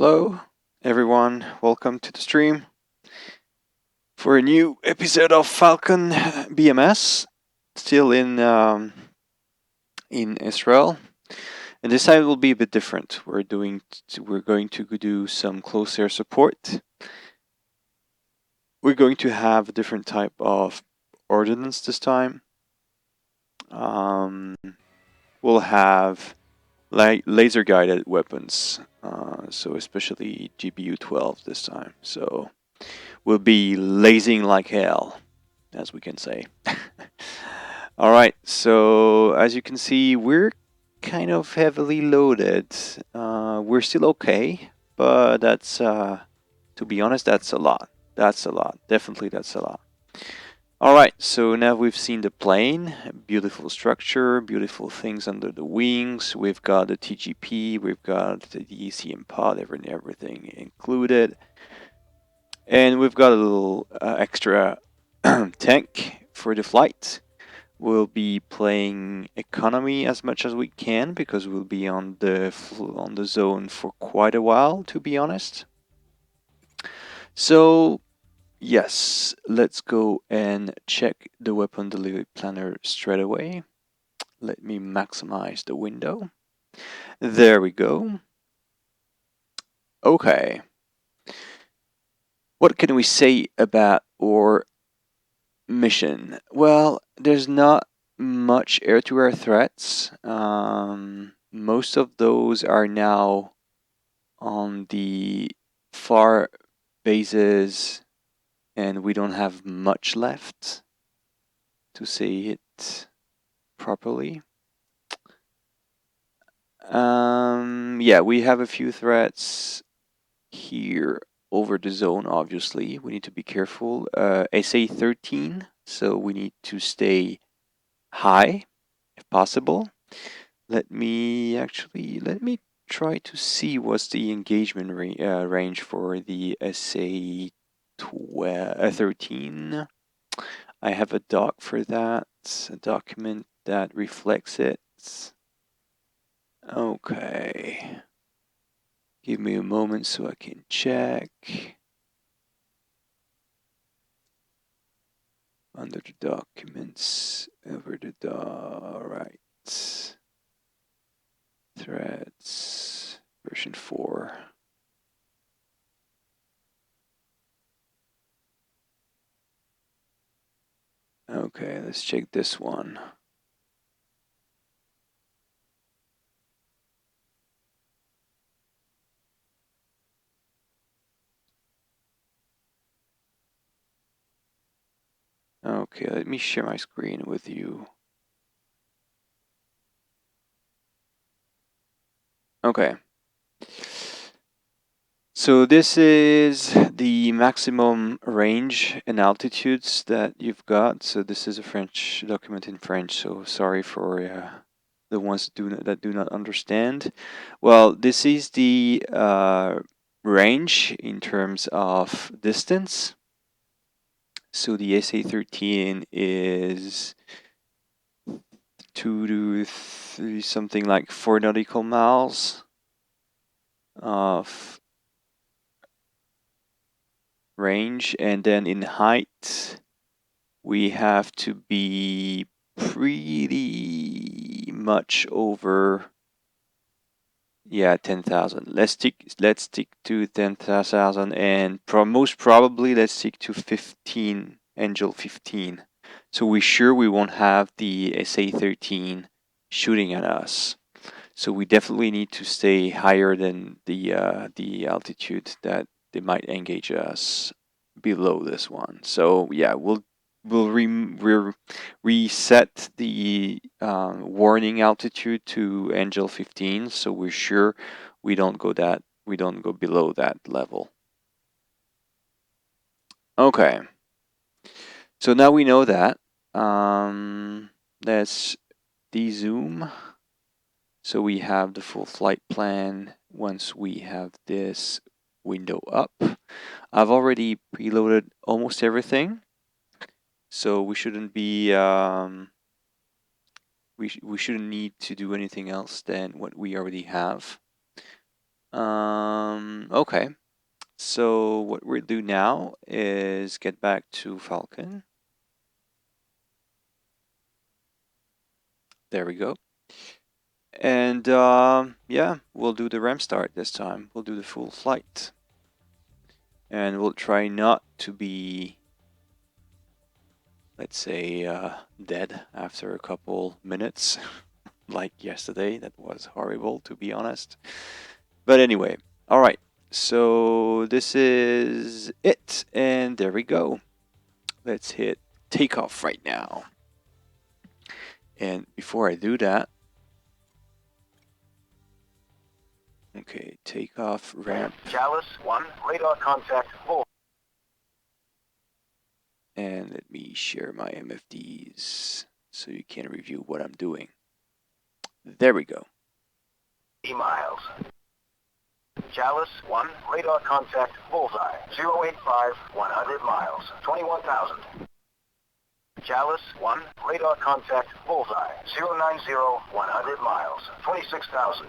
Hello, everyone. Welcome to the stream for a new episode of Falcon BMS, still in Israel. And this time will be a bit different. We're going to do some close air support. We're going to have a different type of ordnance this time. We'll have laser guided weapons, so especially GPU 12 this time. So we'll be lasing like hell, as we can say. All right, so as you can see, we're kind of heavily loaded. We're still okay, but that's, to be honest, that's a lot. That's a lot. Definitely, that's a lot. All right, so now we've seen the plane, beautiful structure, beautiful things under the wings. We've got the TGP, we've got the ECM pod, everything included. And we've got a little extra tank for the flight. We'll be playing economy as much as we can because we'll be on the zone for quite a while, to be honest. So yes, let's go and check the weapon delivery planner straight away. Let me maximize the window. There we go. Okay. What can we say about our mission? Well, there's not much air-to-air threats. Most of those are now on the far bases, and we don't have much left, to say it properly. Yeah, we have a few threats here over the zone, obviously. We need to be careful. SA-13, so we need to stay high if possible. Let me try to see what's the engagement range for the SA-13. I have a doc for that, a document that reflects it. Okay. Give me a moment so I can check. Under the documents, over the right. Threads, version 4. Okay, let's check this one. Okay, let me share my screen with you. Okay. So this is the maximum range and altitudes that you've got. So this is a French document in French, so sorry for the ones that do not understand. Well, this is the range in terms of distance. So the SA-13 is 2 to 3, something like 4 nautical miles of range, and then in height we have to be pretty much over 10,000. Let's stick to 10,000, and most probably let's stick to 15, Angel 15. So we're sure we won't have the SA-13 shooting at us. So we definitely need to stay higher than the altitude that they might engage us below this one. So yeah, we'll reset the warning altitude to Angel 15, so we're sure we don't go below that level. Okay. So now we know that. Let's de-zoom. So we have the full flight plan once we have this window up. I've already preloaded almost everything, so we shouldn't be we shouldn't need to do anything else than what we already have. Okay. So what we'll do now is get back to Falcon. There we go. And yeah, we'll do the ramp start this time. We'll do the full flight. And we'll try not to be, let's say, dead after a couple minutes. Like yesterday. That was horrible, to be honest. But anyway, all right. So this is it. And there we go. Let's hit takeoff right now. And before I do that, okay, takeoff ramp. Chalice 1, radar contact full. And let me share my MFDs so you can review what I'm doing. There we go. miles. Chalice 1, radar contact bullseye. 085, 100 miles. 21,000. Chalice 1, radar contact bullseye. 090, 100 miles. 26,000.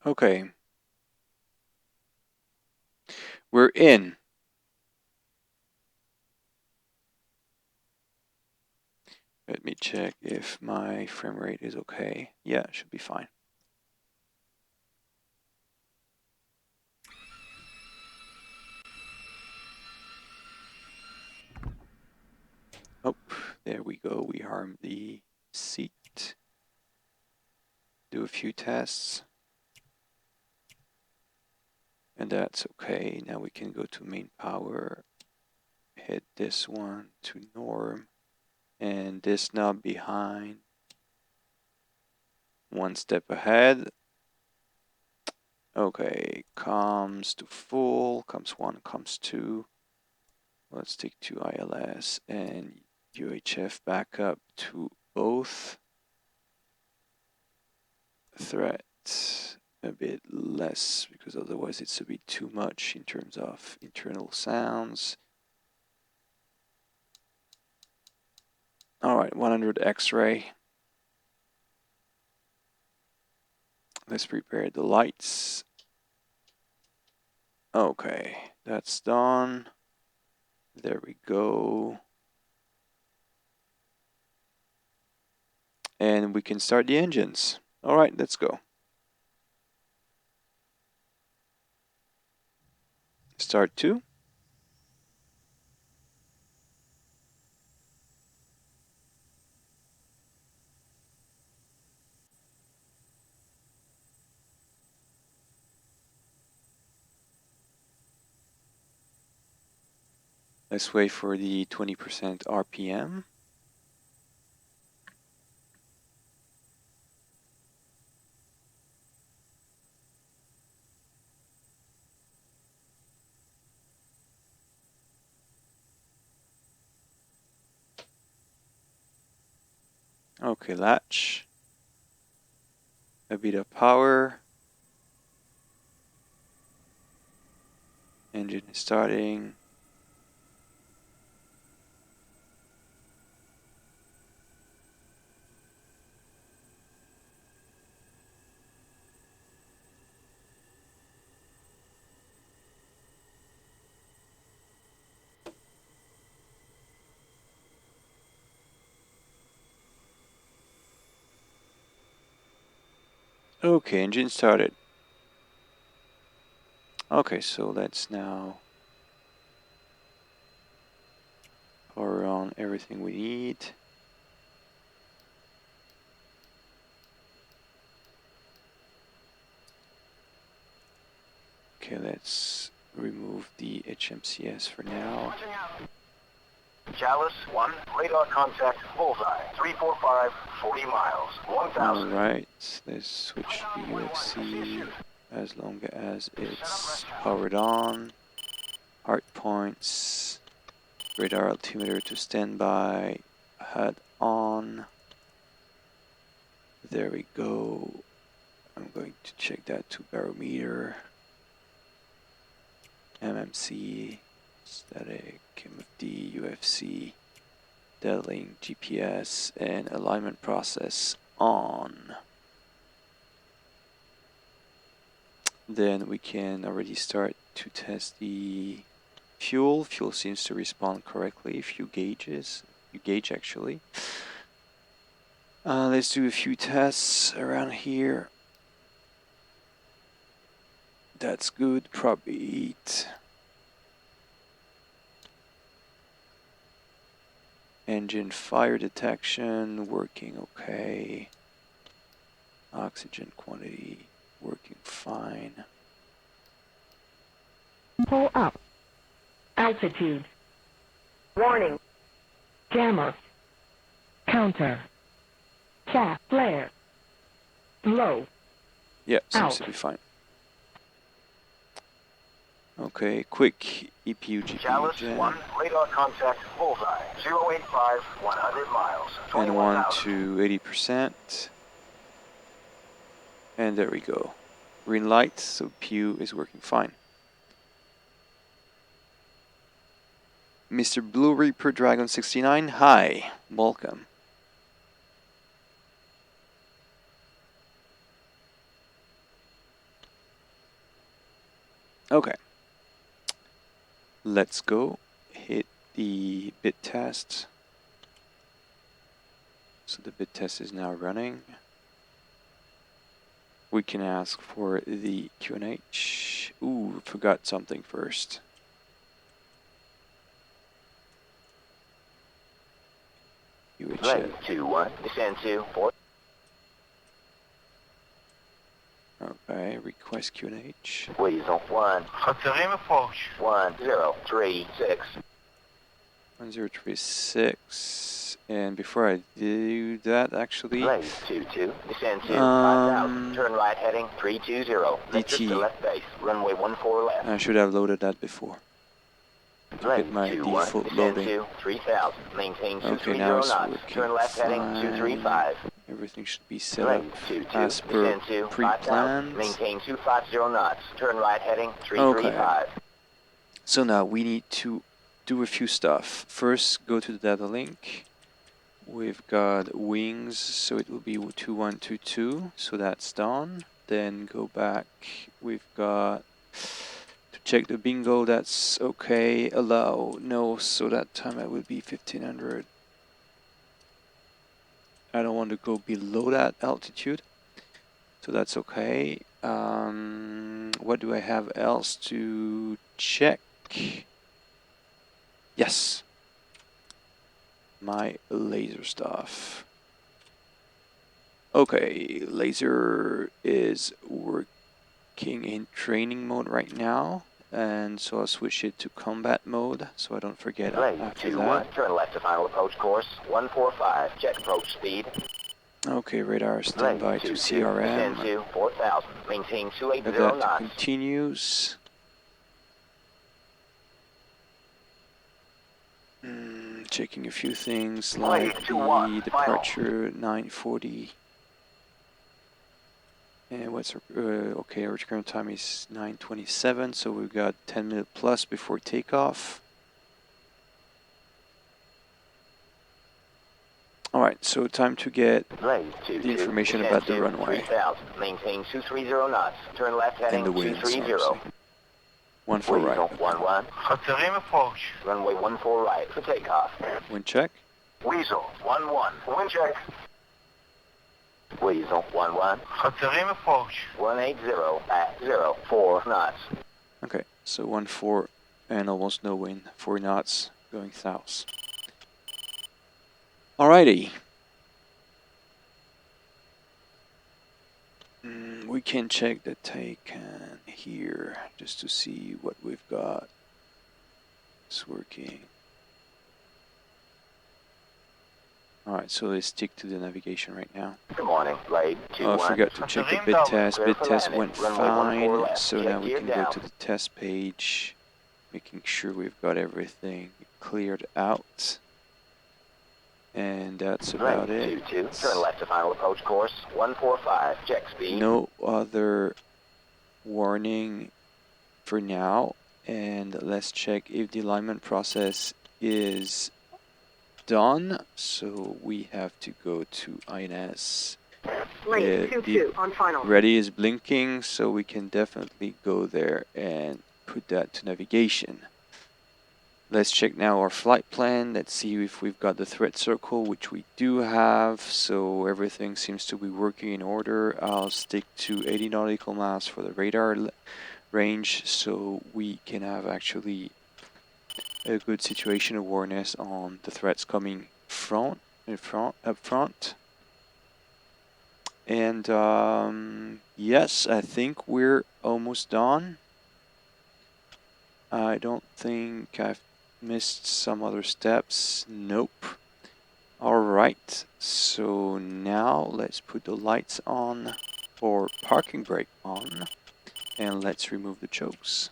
Okay. We're in. Let me check if my frame rate is okay. Yeah, it should be fine. Oh, there we go. We harmed the seat. Do a few tests. And that's okay. Now we can go to main power. Hit this one to norm. And this knob behind. One step ahead. Okay, comms to full. Comms 1, comms 2. Let's take to ILS and UHF back up to both. Threat a bit less because otherwise it's a bit too much in terms of internal sounds. Alright, 100 X-ray. Let's prepare the lights. Okay, that's done. There we go. And we can start the engines. Alright, let's go. Start 2. Let's wait for the 20% RPM. Okay, latch. A bit of power. Engine is starting. Okay, engine started. Okay, so let's now power on everything we need. Okay, let's remove the HMCS for now. Chalice 1, radar contact bullseye. 345, 40 miles. 1,000. Alright, let's switch to UFC as long as it's powered on. hard points, radar altimeter to standby, HUD on. There we go. I'm going to check that to barometer, MMC, static, MFD, UFC, data link, GPS, and alignment process on. Then we can already start to test the fuel. Fuel seems to respond correctly. Fuel gauge actually. Let's do a few tests around here. That's good. Prop 8. Engine fire detection working okay. Oxygen quantity working fine. Pull up. Altitude. Warning. Jammer. Counter. CAS flare. Low. Yeah, seems Out. to be fine. Okay, quick EPUGP Chalice gen. 1, radar contact, bullseye, 085, 100 miles, And 1 21,000. to 80%. And there we go. Green light, so PU is working fine. Mr. Blue Reaper Dragon 69, hi, welcome. Okay. Let's go hit the bit test. So the bit test is now running. We can ask for the QNH. Ooh, forgot something first. Ready, 2-1, descend to 4. Okay, request QNH. Weasel 1. Geterim approach. 1036. 1036. And before I do that, actually, Ready, 2-2, descend to 5,000. Turn right heading 320. DT. To left base, runway 14 left. I should have loaded that before. Ready, Get my 2-1, default descend loading. to 3,000. Maintain Okay, 230 now it's knots. working Turn left heading fine. 235. Everything should be set up Ready, 2-2, as per descend to 5,000. pre-planned. Maintain 250 knots. Turn right heading 335. So now we need to do a few stuff. First, go to the data link. We've got wings, so it will be 2122, so that's done. Then go back. We've got to check the bingo, that's okay. Allow, no, so that time it will be 1500. I don't want to go below that altitude, so that's okay. What do I have else to check? Yes, my laser stuff. Okay, laser is working in training mode right now, and so I'll switch it to combat mode so I don't forget after that. Turn left to final approach course 145. Check approach speed. Okay, radar standby to CRM. Descend to 4,000. Maintain 280 Let that knots. continues. Checking a few things like the departure 940. And what's okay, our current time is 9:27, so we've got 10 minutes plus before takeoff. Alright, so time to get the information about the runway. 3,000. Maintain 230 knots. Turn left heading And the wings, 230. 14 right. Okay. 1-1. Geterim approach. Runway 14 right for takeoff. Wind check. Weasel 1-1. Wind check. Weasel 1-1. Geterim approach. 180 at 04 knots. Okay, so 14 and almost no wind, 4 knots going south. Alrighty. We can check the Taycan here just to see what we've got. It's working. Alright, so let's stick to the navigation right now. Good morning, Blade 2-1. Oh, I forgot to check the bid test. Bid test went fine, so now we can go to the test page. making sure we've got everything cleared out. And that's about it. 22, turn left to final approach course, 145, check speed. No other warning for now. And let's check if the alignment process is done. So we have to go to INS. Lane 22 on final. Ready is blinking, so we can definitely go there and put that to navigation. Let's check now our flight plan. Let's see if we've got the threat circle, which we do have. So everything seems to be working in order. I'll stick to 80 nautical miles for the radar range, so we can have actually a good situation awareness on the threats coming up front. And yes, I think we're almost done. I don't think I've missed some other steps. Nope. Alright, so now let's put the lights on, or parking brake on, and let's remove the chokes.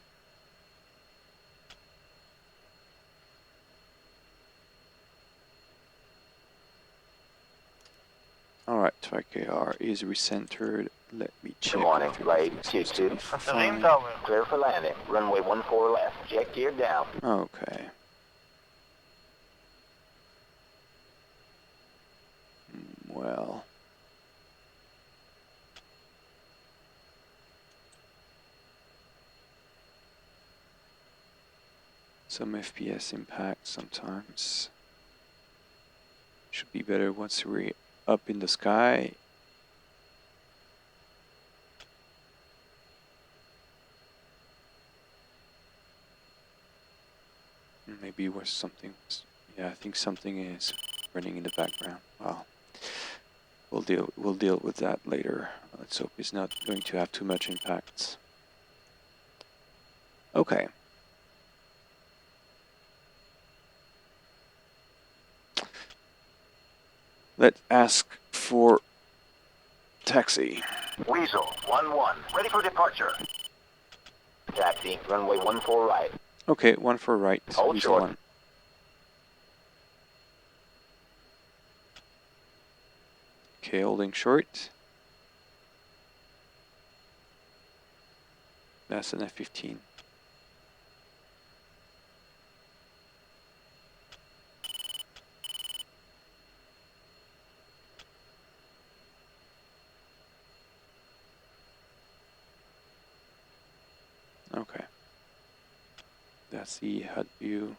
Alright, TriKR is recentered. Let me check. Good morning, Blade 22. Clear for landing. Runway 14 left. Jet gear down. Okay. Well. Some FPS impact sometimes. Should be better once we're up in the sky. Maybe it was something. Yeah, I think something is running in the background. Wow. We'll deal with that later. Let's hope it's not going to have too much impact. Okay. Let's ask for taxi. Weasel 1-1, ready for departure. Taxi, runway 14 right. Okay, 14 right. Hold short. 1. Okay, holding short. That's an F-15. Okay. That's the HUD view.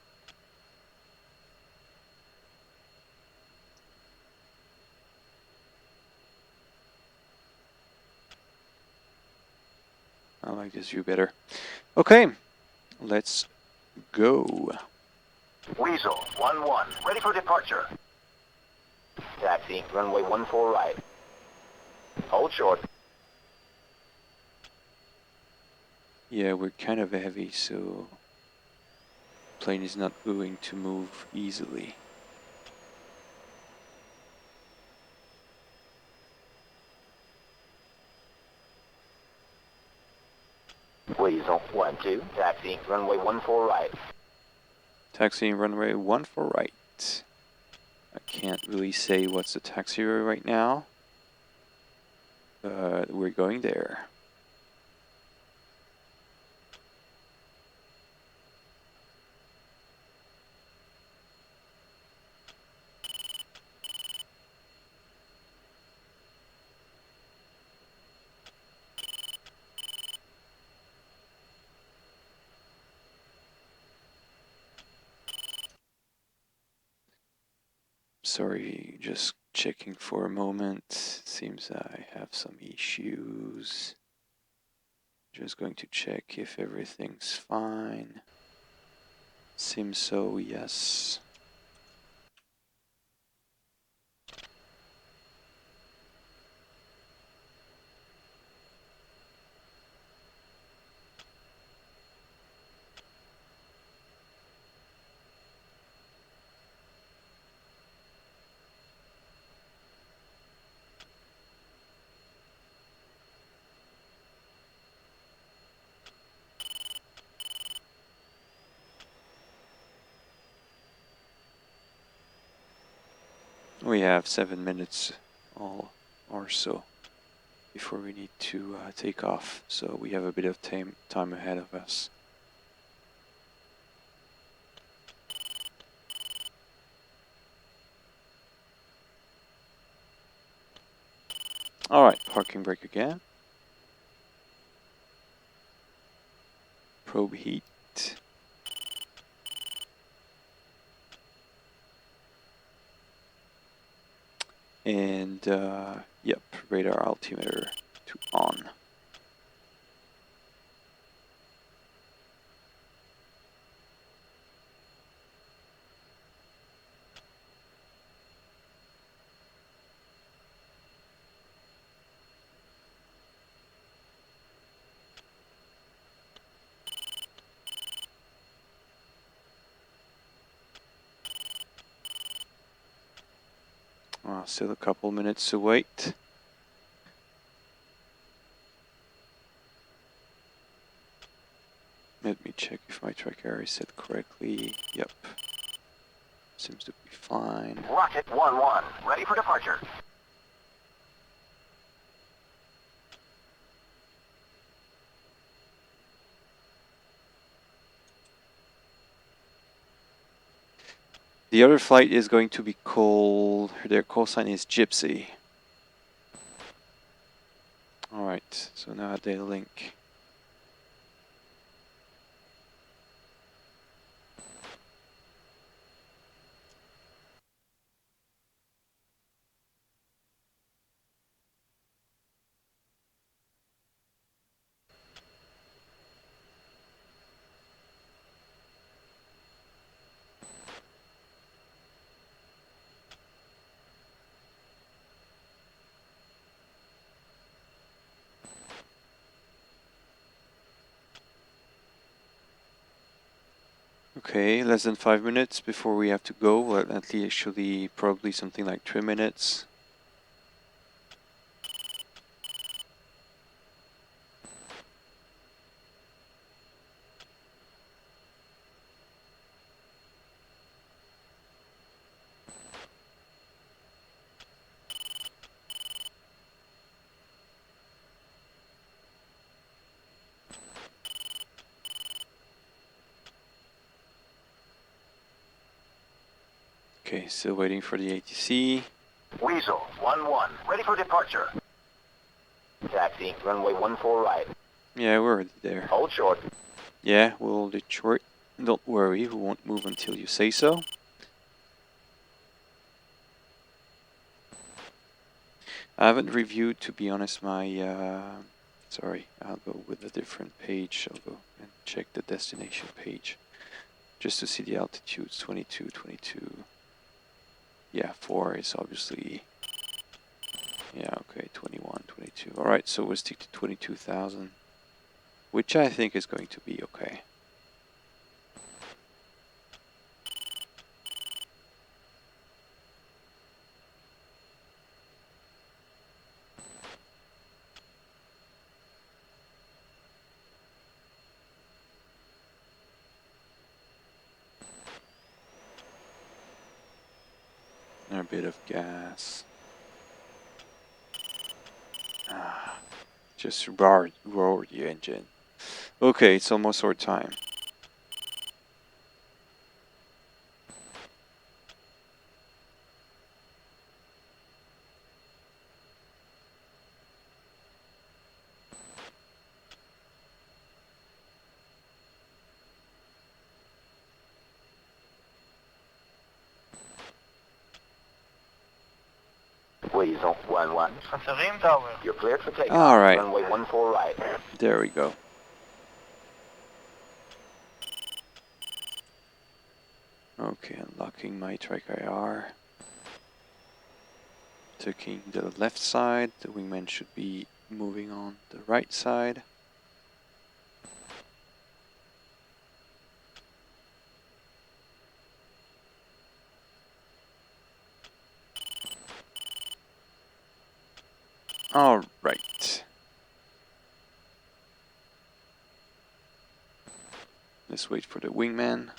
I like this view better. Okay, let's go. Weasel 1-1, ready for departure. Taxi, runway 14 right. Hold short. Yeah, we're kind of heavy, so plane is not going to move easily. Weasel 1-2, taxi, runway 14 right. Taxiing runway 14 right. I can't really say what's the taxiway right now. We're going there. Sorry, just checking for a moment. Seems I have some issues. Just going to check if everything's fine. Seems so, yes. We have 7 minutes or so before we need to take off, so we have a bit of time ahead of us. Alright, parking brake again. Probe heat. And yep, radar altimeter to on. Still a couple minutes to wait. Let me check if my track area is set correctly. Yep. Seems to be fine. Rocket 1-1, ready for departure. The other flight is going to be called, their call sign is Gypsy. Alright, so now a data link. Okay, less than 5 minutes before we have to go. Well, at least actually probably something like 3 minutes. Okay, still waiting for the ATC. Weasel 1-1, ready for departure. Taxi, runway 14 right. Yeah, we're already there. Hold short. Yeah, we'll hold it short. Don't worry, we won't move until you say so. I haven't reviewed, to be honest, my... sorry, I'll go with a different page. I'll go and check the destination page. Just to see the altitudes, 22, 22. Yeah, 4 is obviously... Yeah, okay, 21, 22. Alright, so we'll stick to 22,000. Which I think is going to be okay. And a bit of gas. Just roar the engine. Okay, it's almost our time. Weasel 1-1. You're cleared for takeoff. All right. Runway 14 right. There we go. Okay, unlocking my track IR. Taking the left side, the wingman should be moving on the right side. All right. Let's wait for the wingman.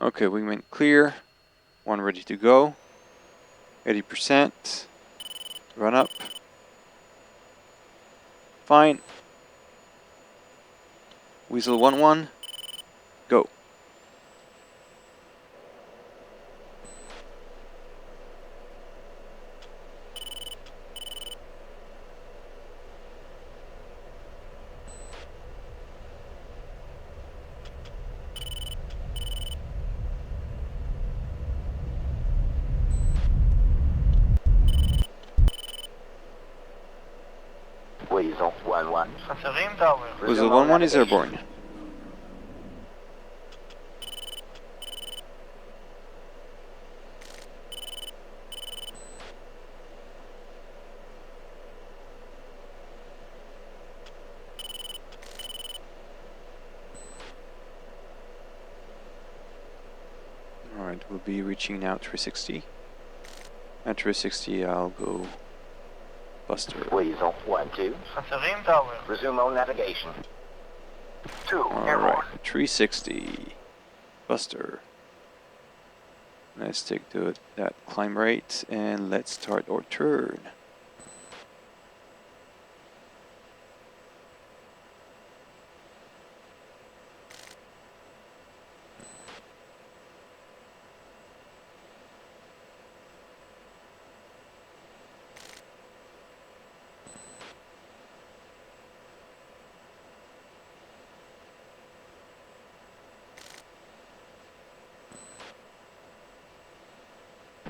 Okay, wingman clear. One ready to go. 80%. Run up. Fine. Weasel 1-1. Go. Weasel 1-1. Santorim Tower. Weasel Resume all 1-1 is navigation. airborne. Alright, we'll be reaching now 360. At 360 I'll go Buster. Weasel 1-2. Santorim Tower. Resume all navigation. 2 Alright, airborne. 360. Buster. Let's take that climb rate and let's start our turn.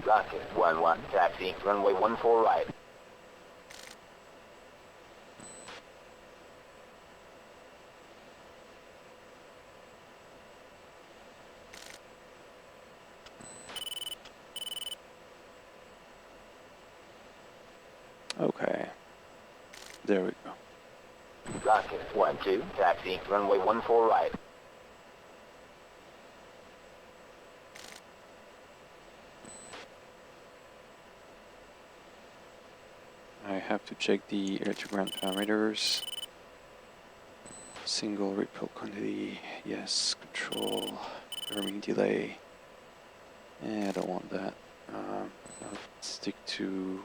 Rocket 1-1. Taxi. Runway 14 right. Okay. There we go. Rocket 1-2. Taxi. Runway 14 right. I have to check the air-to-ground parameters. Single repel quantity, yes. Control, firming delay. I don't want that. I'll stick to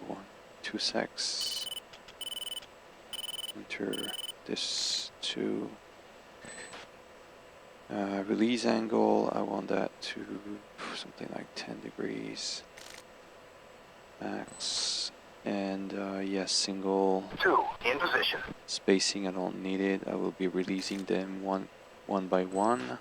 2 secs. Enter this to release angle. I want that to something like 10 degrees max. And yes, single 2 in position. spacing. I don't need it. I will be releasing them one by one.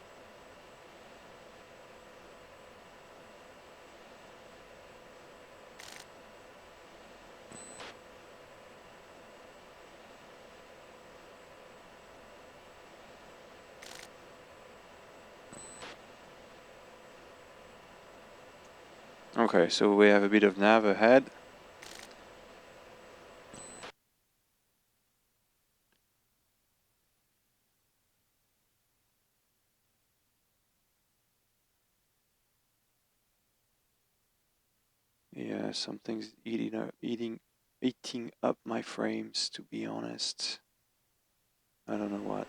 Okay, so we have a bit of nav ahead. Yeah, something's eating up my frames, to be honest. I don't know what.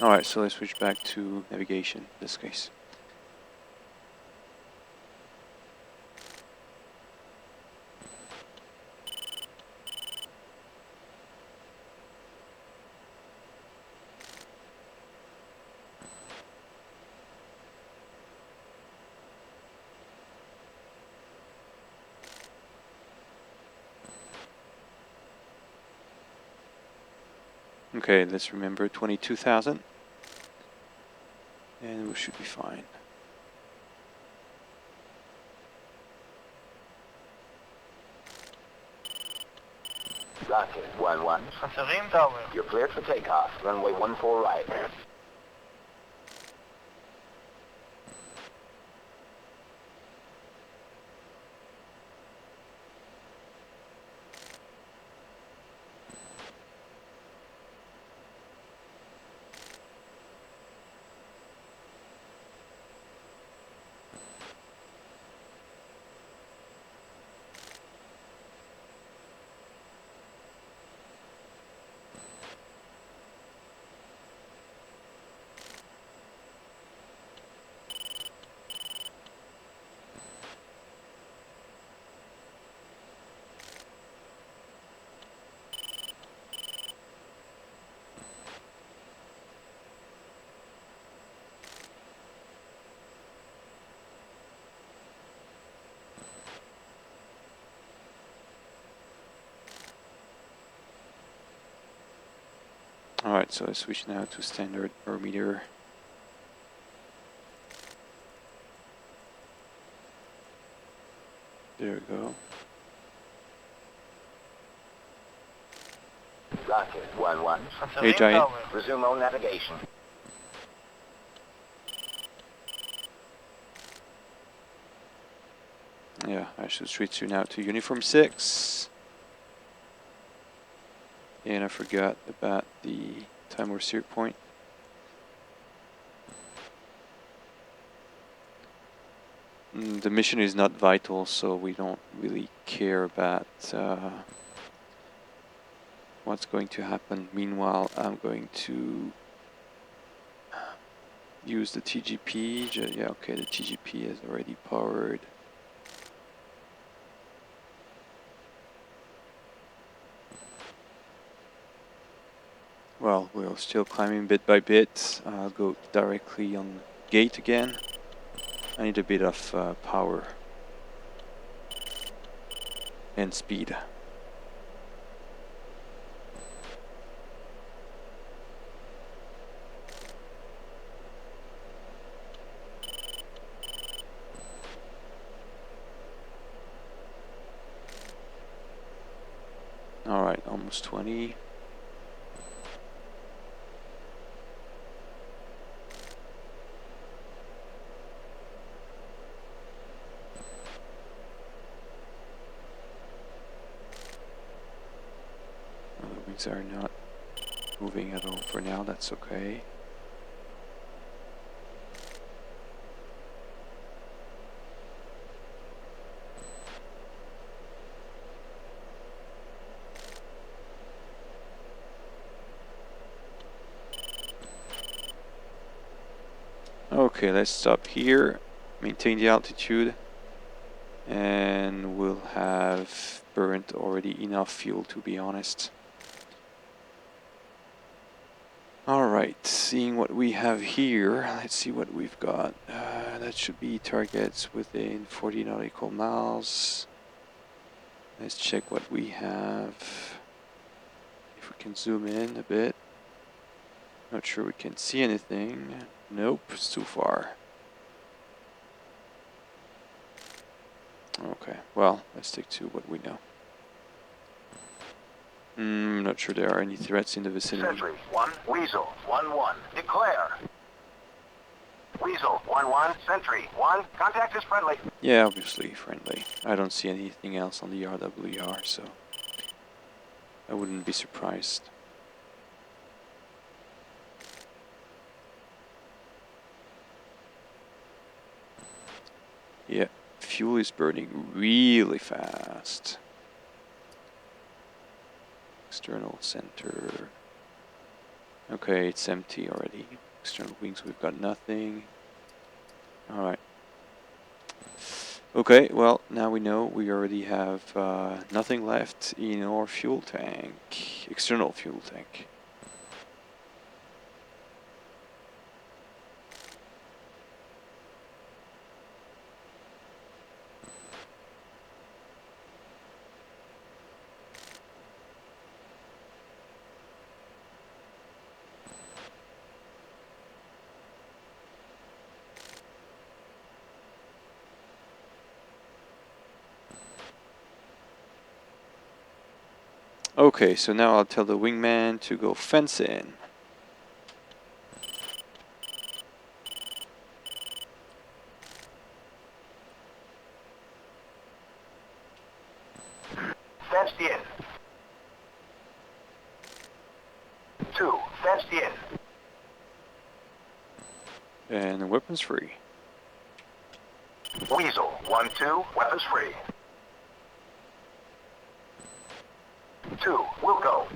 Alright, so let's switch back to navigation in this case. Okay, let's remember 22,000. And we should be fine. Rocket 1-1. Santorim Tower. You're cleared for takeoff. Runway 14 right. Alright, so I switch now to standard meter. There we go. Rocket 1-1. Hey, Giant. Resume on navigation. Yeah, I should switch you now to uniform 6. And I forgot about the timer steer point. The mission is not vital, so we don't really care about what's going to happen. Meanwhile, I'm going to use the TGP. Yeah, okay, the TGP is already powered. Well, we're still climbing bit by bit. I'll go directly on gate again. I need a bit of power and speed. Alright, almost 20. Well, the wings are not moving at all for now, that's okay. Okay, let's stop here, maintain the altitude, and we'll have burnt already enough fuel, to be honest. Alright, seeing what we have here, let's see what we've got. That should be targets within 40 nautical miles. Let's check what we have. If we can zoom in a bit. Not sure we can see anything. Nope, it's too far. Okay, well, let's stick to what we know. Not sure there are any threats in the vicinity. Sentry 1, Weasel 1-1. Declare. Weasel 1-1. Sentry 1. Contact is friendly. Yeah, obviously friendly. I don't see anything else on the RWR, so I wouldn't be surprised. Yeah, fuel is burning really fast. External center. Okay, it's empty already. External wings, we've got nothing. Alright. Okay, well, now we know we already have nothing left in our fuel tank. External fuel tank. Okay, so now I'll tell the wingman to go fence in. Fenced in. 2. Fenced in. And the weapons free. Weasel 1-2. Weapons free. 2. We'll go.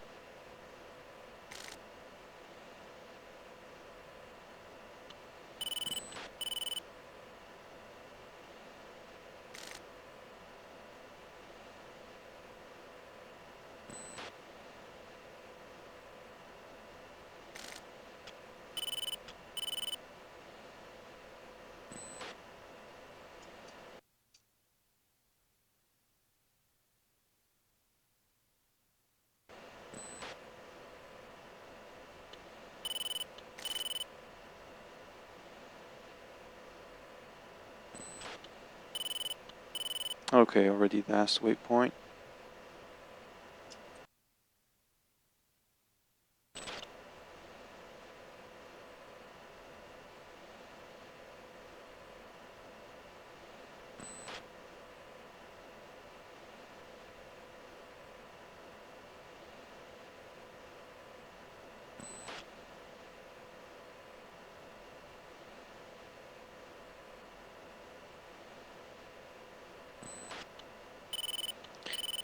Okay, already last waypoint.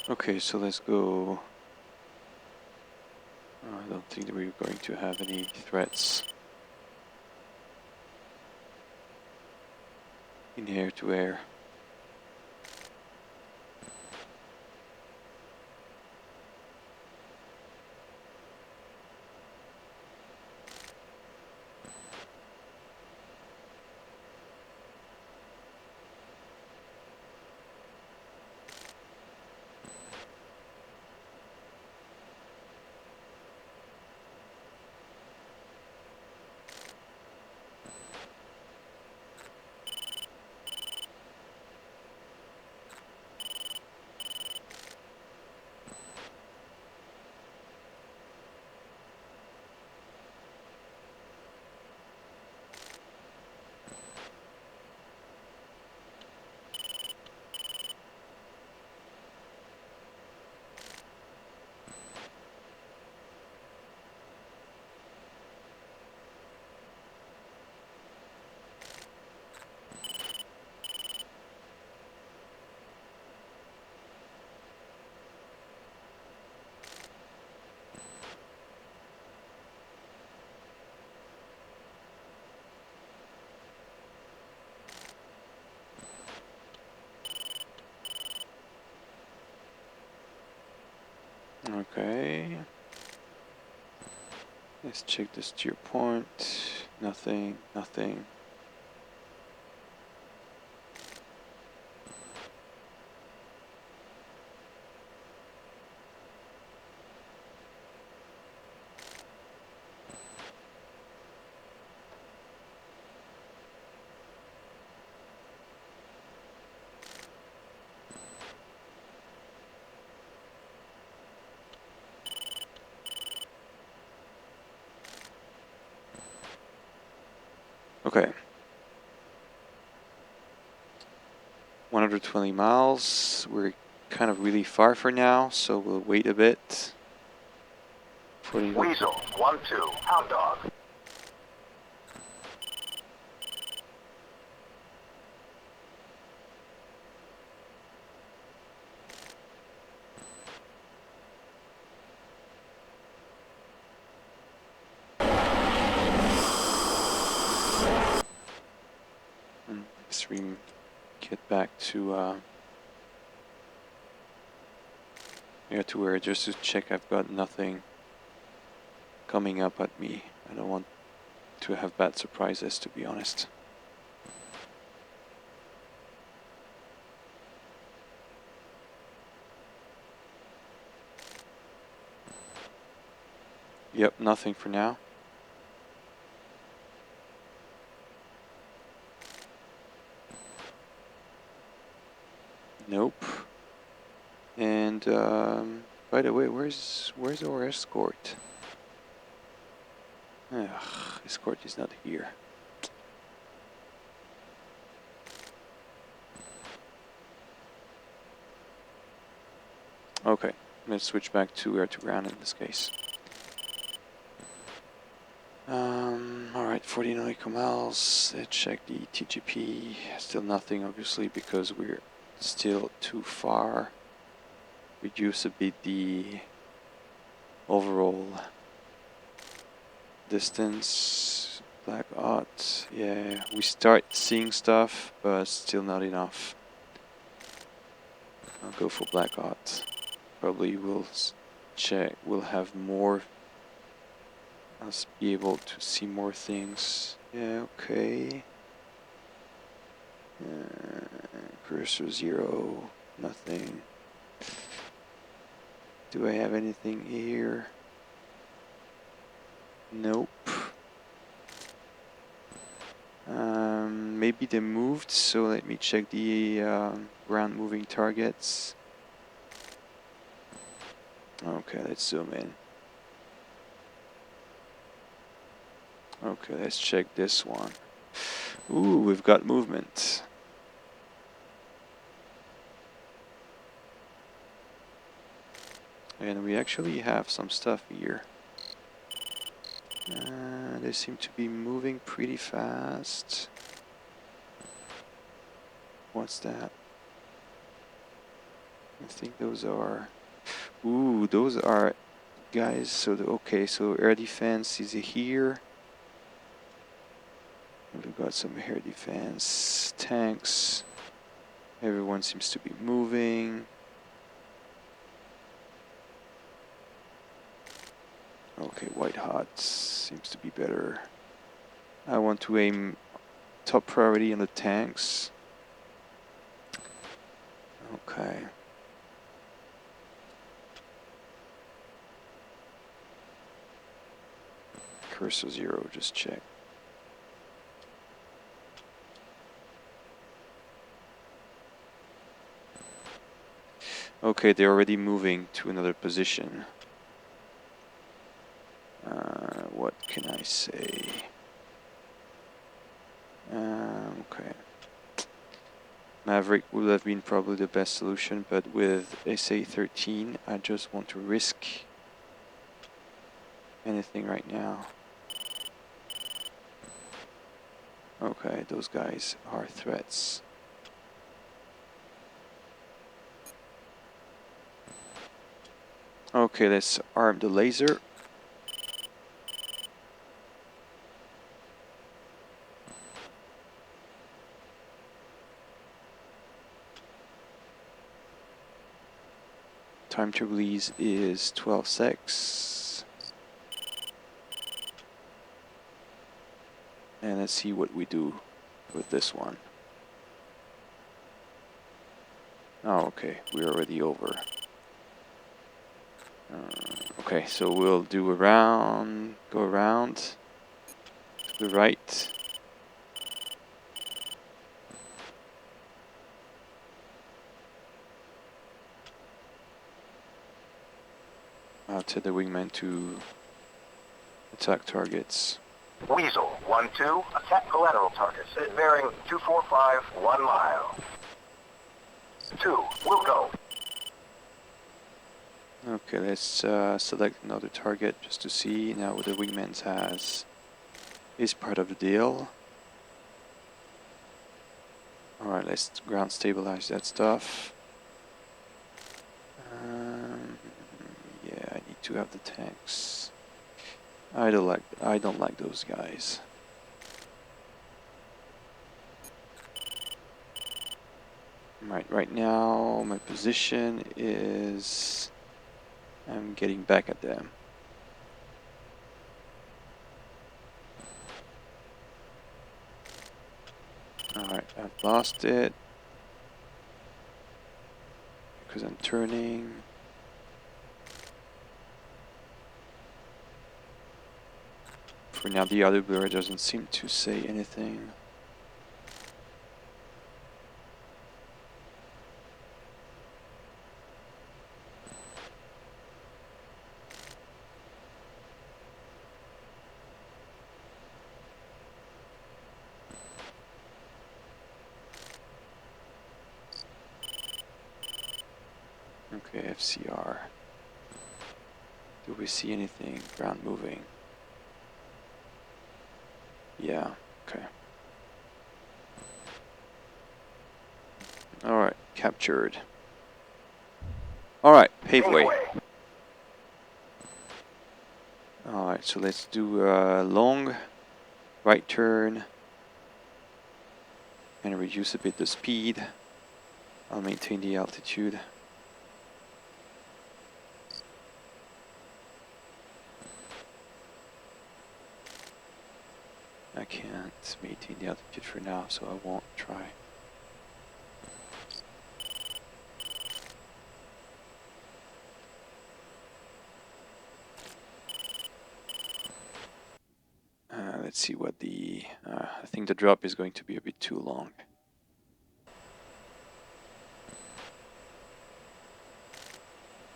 Okay, so let's go. I don't think that we're going to have any threats in air to air. Okay. Let's check the steer point. Nothing, nothing. Okay. 120 miles. We're kind of really far for now, so we'll wait a bit. Weasel, 1-2, Hound Dog. Let's get back to yeah, to where just to check I've got nothing coming up at me. I don't want to have bad surprises, to be honest. Yep, nothing for now. Nope. And by the way, where's our escort? Ugh, escort is not here. Okay, let's switch back to air to ground in this case. Alright, 40 nautical miles. Let's check the TGP. Still nothing, obviously, because we're still too far. Reduce a bit the overall distance. Black Ops, yeah, we start seeing stuff, but still not enough. I'll go for Black Ops. Probably we'll check, we'll have more. I'll be able to see more things. Yeah, okay. Cursor 0, nothing. Do I have anything here? Nope. maybe they moved, so let me check the ground moving targets. Okay, let's zoom in. Okay, let's check this one. Ooh, we've got movement. And we actually have some stuff here. They seem to be moving pretty fast. What's that? I think those are... Ooh, those are guys. So, okay, so air defense is here. We've got some air defense, tanks. Everyone seems to be moving. Okay, white hot seems to be better. I want to aim top priority on the tanks. Okay. Cursor 0, just check. Okay, they're already moving to another position. What can I say? Okay. Maverick would have been probably the best solution, but with SA-13, I just want to risk anything right now. Okay, those guys are threats. Okay, let's arm the laser. Time to release is 12 secs. And let's see what we do with this one. Oh, okay, we're already over. Okay, so we'll do around, go around to the right. I'll tell the wingman to attack targets. Weasel 1-2, attack collateral targets at bearing 245, 1 mile. 2, we'll go. Okay, let's select another target just to see now what the wingman has is part of the deal. Alright, let's ground stabilize that stuff. Yeah, I need to have the tanks. I don't like those guys. Right now my position is I'm getting back at them. Alright, I've lost it because I'm turning. For now the other blur doesn't seem to say anything. Okay, FCR. Do we see anything ground moving? Yeah, okay. Alright, captured. Alright, paveway. Alright, so let's do a long right turn and reduce a bit the speed. I'll maintain the altitude. I can't maintain the altitude for now, so I won't try. let's see what the... I think the drop is going to be a bit too long.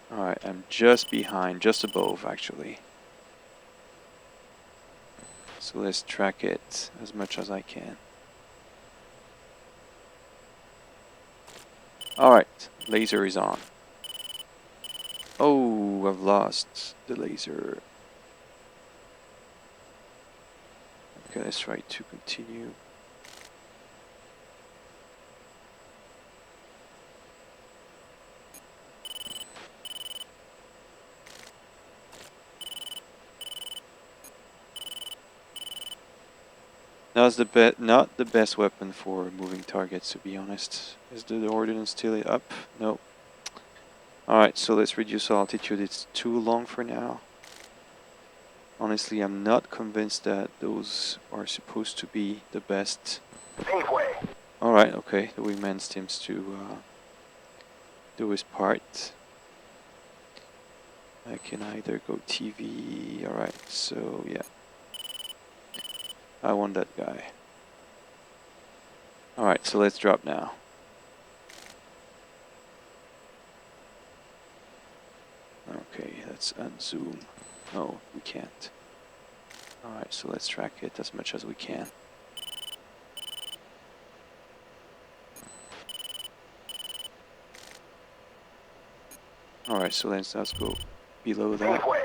Alright, I'm just behind, just above actually. So let's track it as much as I can. Alright, laser is on. Oh, I've lost the laser. Okay, let's try to continue. That's not the best weapon for moving targets, to be honest. Is the ordnance still up? No. Alright, so let's reduce altitude. It's too long for now. Honestly, I'm not convinced that those are supposed to be the best. Pave way. Alright, okay. The wingman seems to do his part. I can either go TV. Alright, so yeah. I want that guy. Alright, so let's drop now. Okay, let's unzoom. No, we can't. Alright, so let's track it as much as we can. Alright, so let's just go below that. Pave way.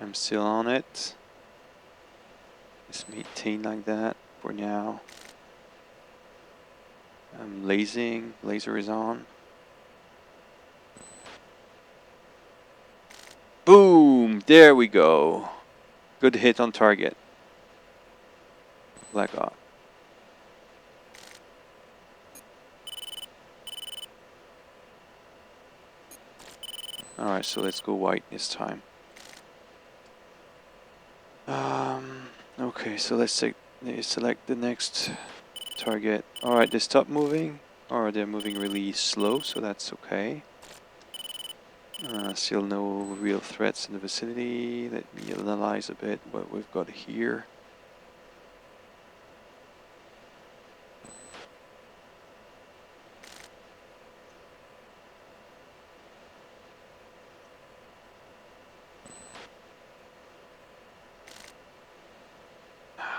I'm still on it. Let's maintain like that for now. I'm lasing. Laser is on. Boom! There we go. Good hit on target. Black off. Alright, so let's go white this time. Okay, so let's select the next target. Alright, they stop moving, or they're moving really slow, so that's okay. Still no real threats in the vicinity. Let me analyze a bit what we've got here.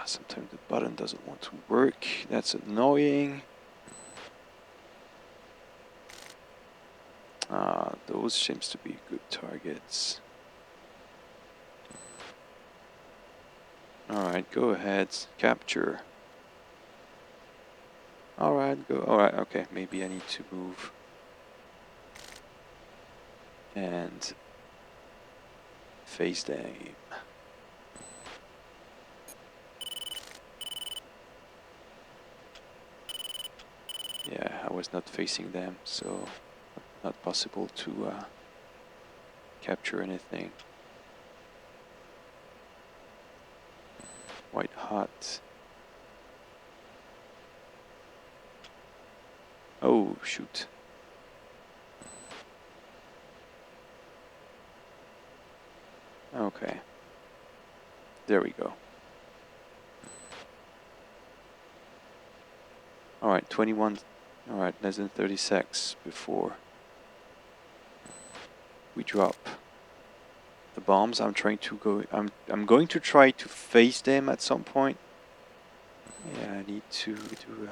Sometimes the button doesn't want to work. That's annoying. Those seems to be good targets. Alright, go ahead. Capture. Alright, go. Alright, okay. Maybe I need to move. And face them. Yeah, I was not facing them, so not possible to capture anything. White hot. Oh, shoot. Okay. There we go. Alright, 21. Alright, less than 30 seconds before we drop the bombs. I'm trying to go. I'm going to try to face them at some point. Yeah, I need to do.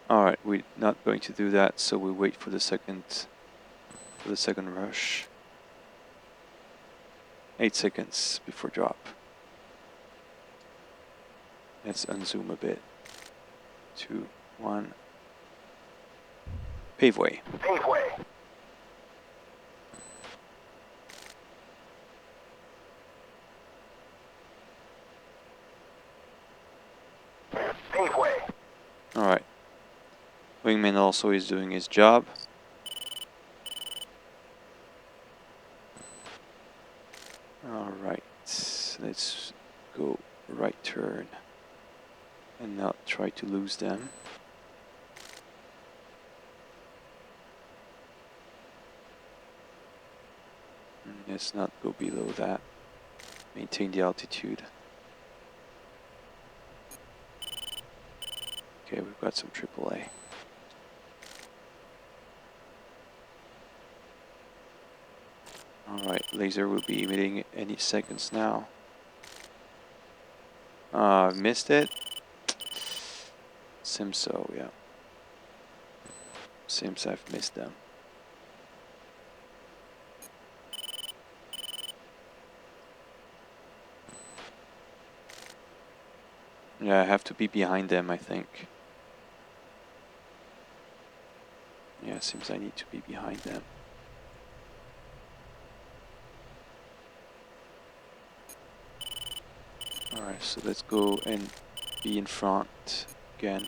Alright, we're not going to do that, so we wait for the second rush. 8 seconds before drop. Let's unzoom a bit. 2, 1. Pave way. Pave way. wingman also is doing his job. Alright, let's go right turn and not try to lose them. Let's not go below that. Maintain the altitude. Okay, we've got some AAA. Alright, laser will be emitting any seconds now. Missed it? Seems so, yeah. Seems I've missed them. Yeah, I have to be behind them, I think. Yeah, seems I need to be behind them. Alright, so let's go and be in front again.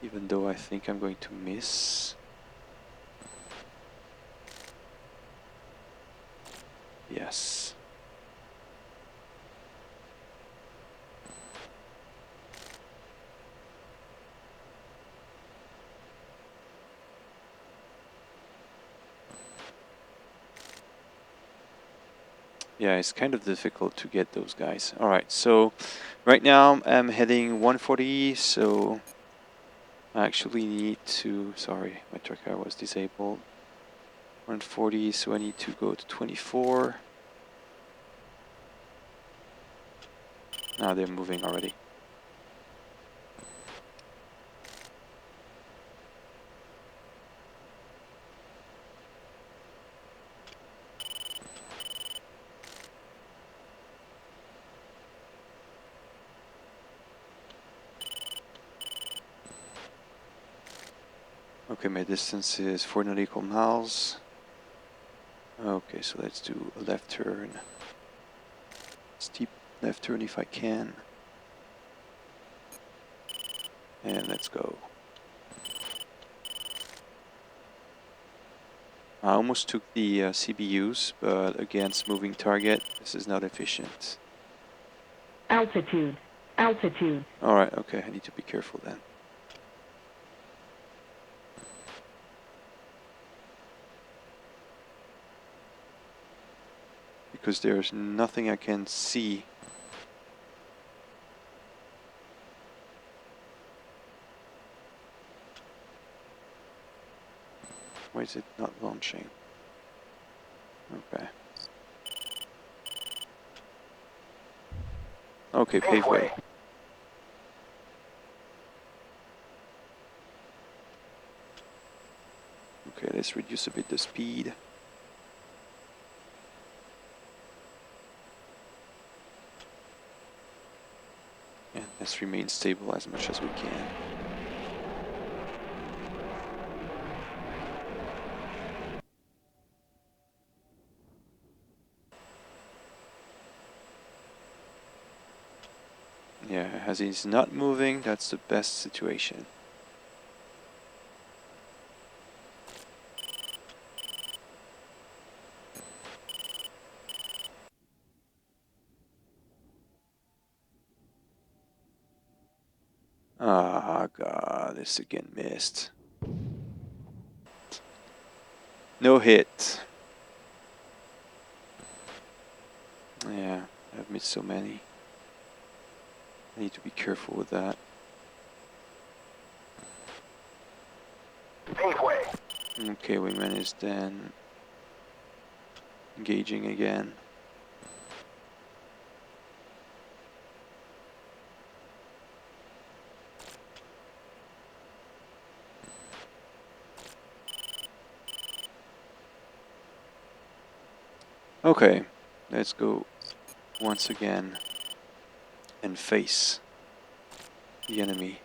Even though I think I'm going to miss. Yes. Yeah, it's kind of difficult to get those guys. Alright, so right now I'm heading 140, so I actually need to, sorry, my tracker was disabled. 140, so I need to go to 24. Now they're moving already. Okay, my distance is 4 nautical miles. Okay, so let's do a left turn. Steep left turn if I can. And let's go. I almost took the CBUs, but against moving target, this is not efficient. Altitude. Altitude. Alright, okay, I need to be careful then. Because there's nothing I can see. Why is it not launching? Okay. Okay, paveway. Okay, let's reduce a bit the speed. And let's remain stable as much as we can. Yeah, as he's not moving, that's the best situation. Ah, God, this again missed. No hit. Yeah, I've missed so many. I need to be careful with that. Paveway. Okay, we managed then engaging again. Okay, let's go once again and face the enemy.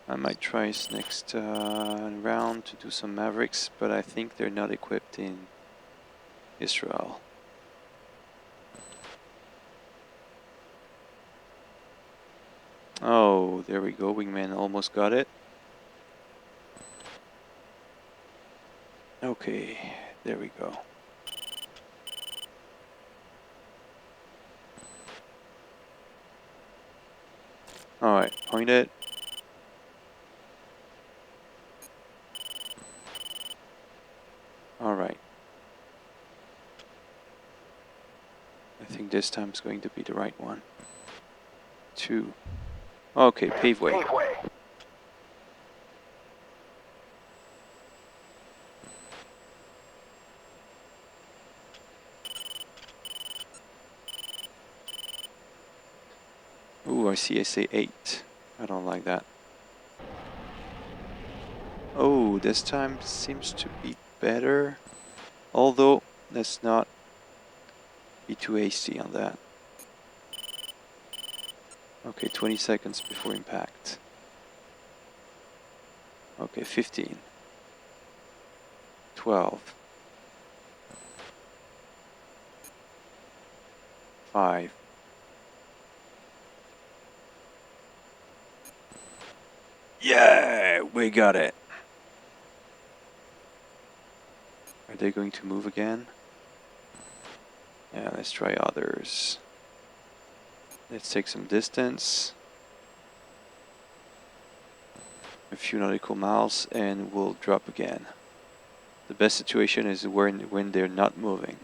I might try next round to do some Mavericks, but I think they're not equipped in Israel. Oh, there we go. Wingman almost got it. Okay, there we go. Alright, point it. Alright. I think this time is going to be the right one. 2. Okay, paveway. Paveway. Ooh, I see SA8. I don't like that. Oh, this time seems to be better. Although, let's not be too hasty on that. Okay, 20 seconds before impact. Okay, 15. 12. 5. Yeah, we got it. Are they going to move again? Yeah, let's try others. Let's take some distance. A few nautical miles and we'll drop again. The best situation is when they're not moving.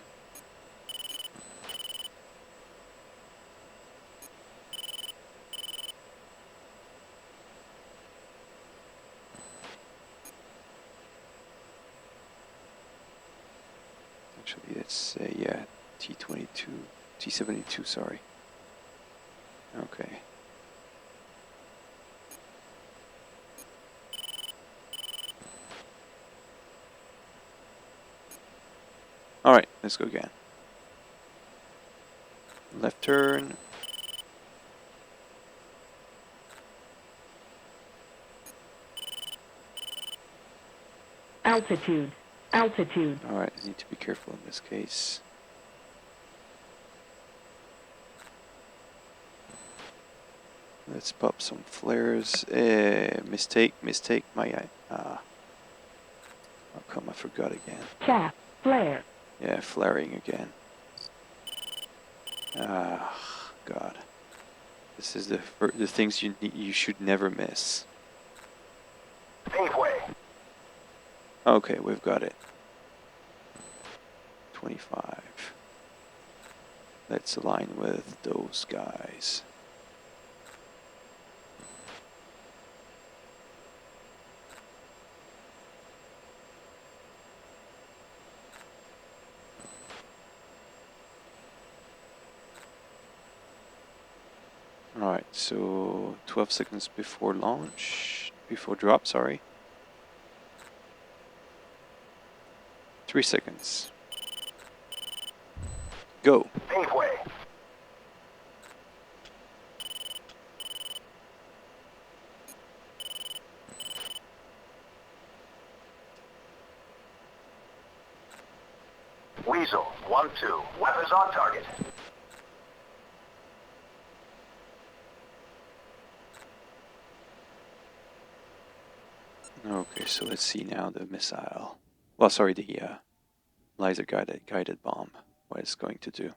Actually, let's say, yeah, T22, T72, sorry. Okay. Alright, let's go again. Left turn. Altitude. Altitude. Alright, I need to be careful in this case. Let's pop some flares. Mistake, how come I forgot again? CAS. Flare. Yeah, flaring again. Ah, God. This is the things you should never miss. Paveway. Okay, we've got it. 25. Let's align with those guys. Alright, so 12 seconds before launch, before drop, sorry. 3 seconds. Go. Paveway. Weasel. 1-2. Weapons on target. Okay, so let's see now the missile. Well, sorry, the laser guided bomb. What it's going to do.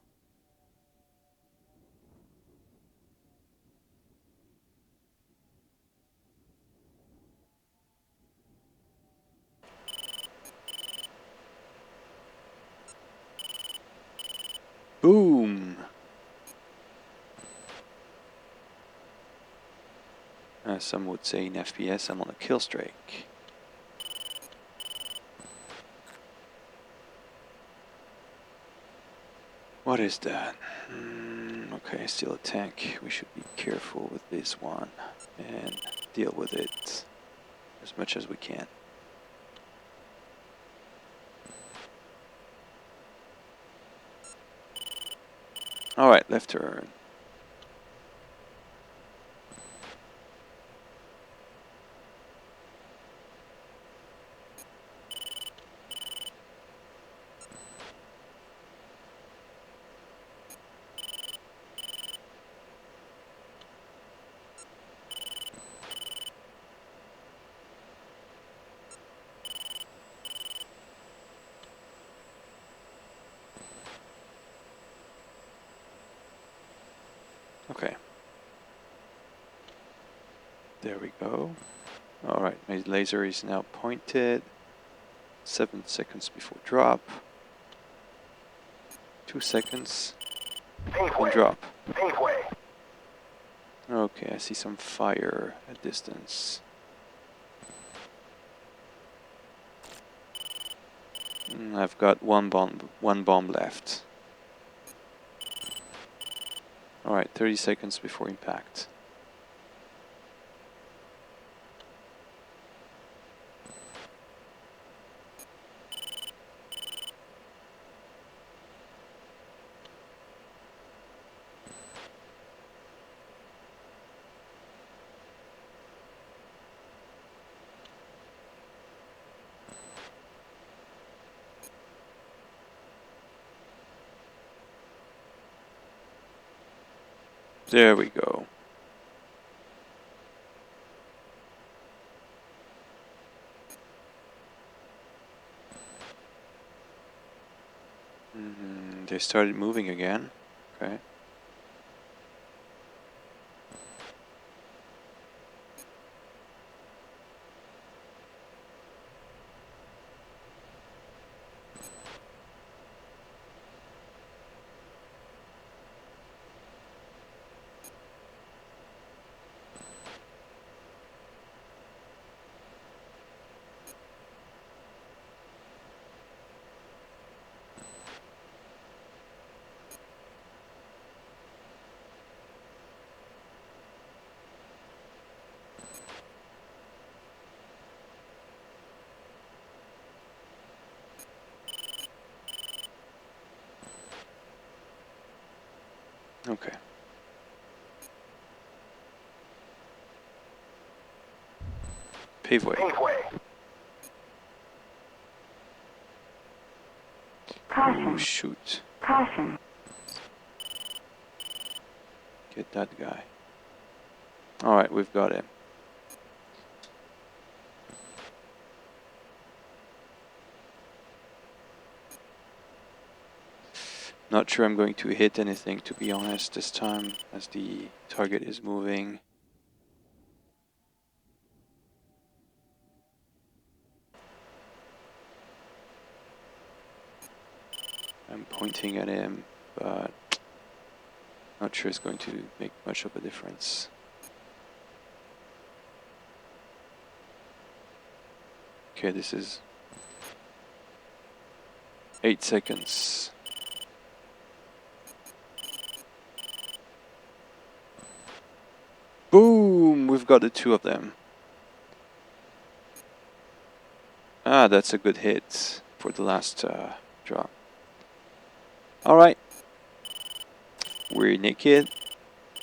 Boom! Some would say in FPS I'm on a kill streak. What is that? Okay, still a tank. We should be careful with this one and deal with it as much as we can. Alright, left turn. Okay. There we go. Alright, my laser is now pointed. 7 seconds before drop. 2 seconds. Pave And way. drop. Pave way. Okay, I see some fire at distance. I've got one bomb left. Alright, 30 seconds before impact. There we go. They started moving again. Okay. Okay. Paveway. Pave way. Oh, Caution. shoot. Caution. Get that guy. Alright, we've got him. Not sure I'm going to hit anything, to be honest, this time, as the target is moving. I'm pointing at him, but not sure it's going to make much of a difference. Okay, this is 8 seconds. Boom! We've got the two of them. Ah, that's a good hit for the last drop. Alright. We're naked,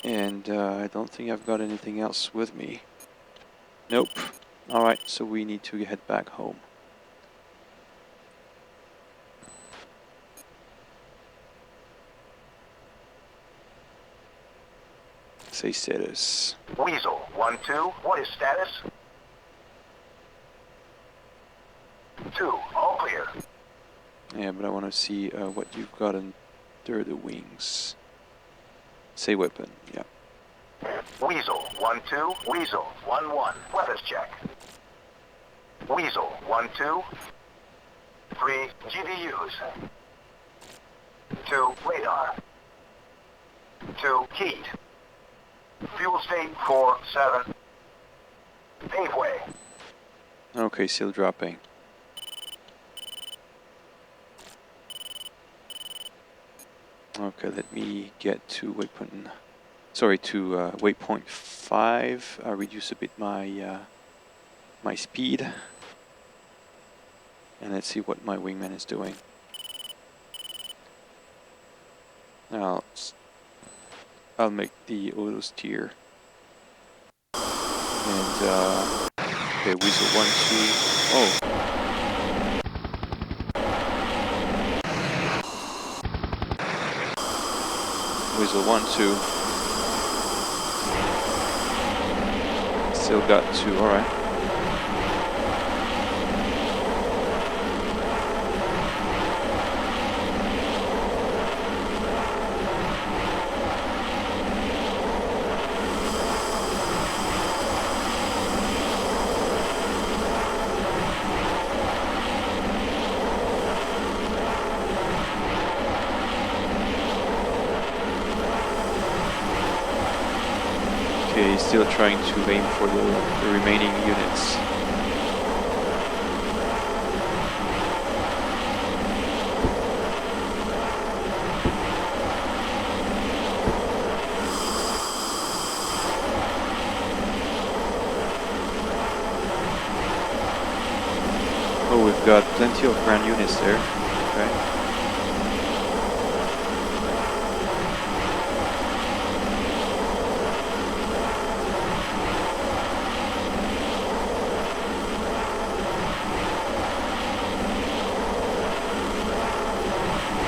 and I don't think I've got anything else with me. Nope. Alright, so we need to head back home. Say status. Weasel 1-2. What is status? 2. All clear. Yeah, but I want to see what you've got under the wings. Say weapon, yeah. Weasel 1-2. Weasel 1-1. Weapons check. Weasel 1-2. 3 GVUs. 2 radar. 2 keyed. Fuel state 4-7. Paveway. Okay, still dropping. Okay, let me get to waypoint. Sorry, to waypoint 5. Reduce a bit my my speed, and let's see what my wingman is doing. Now I'll make the auto steer. And okay, Weasel 1-2. Oh. Weasel 1-2. Still got 2, alright. Okay, he's still trying to aim for the remaining units. Oh, we've got plenty of ground units there. Okay.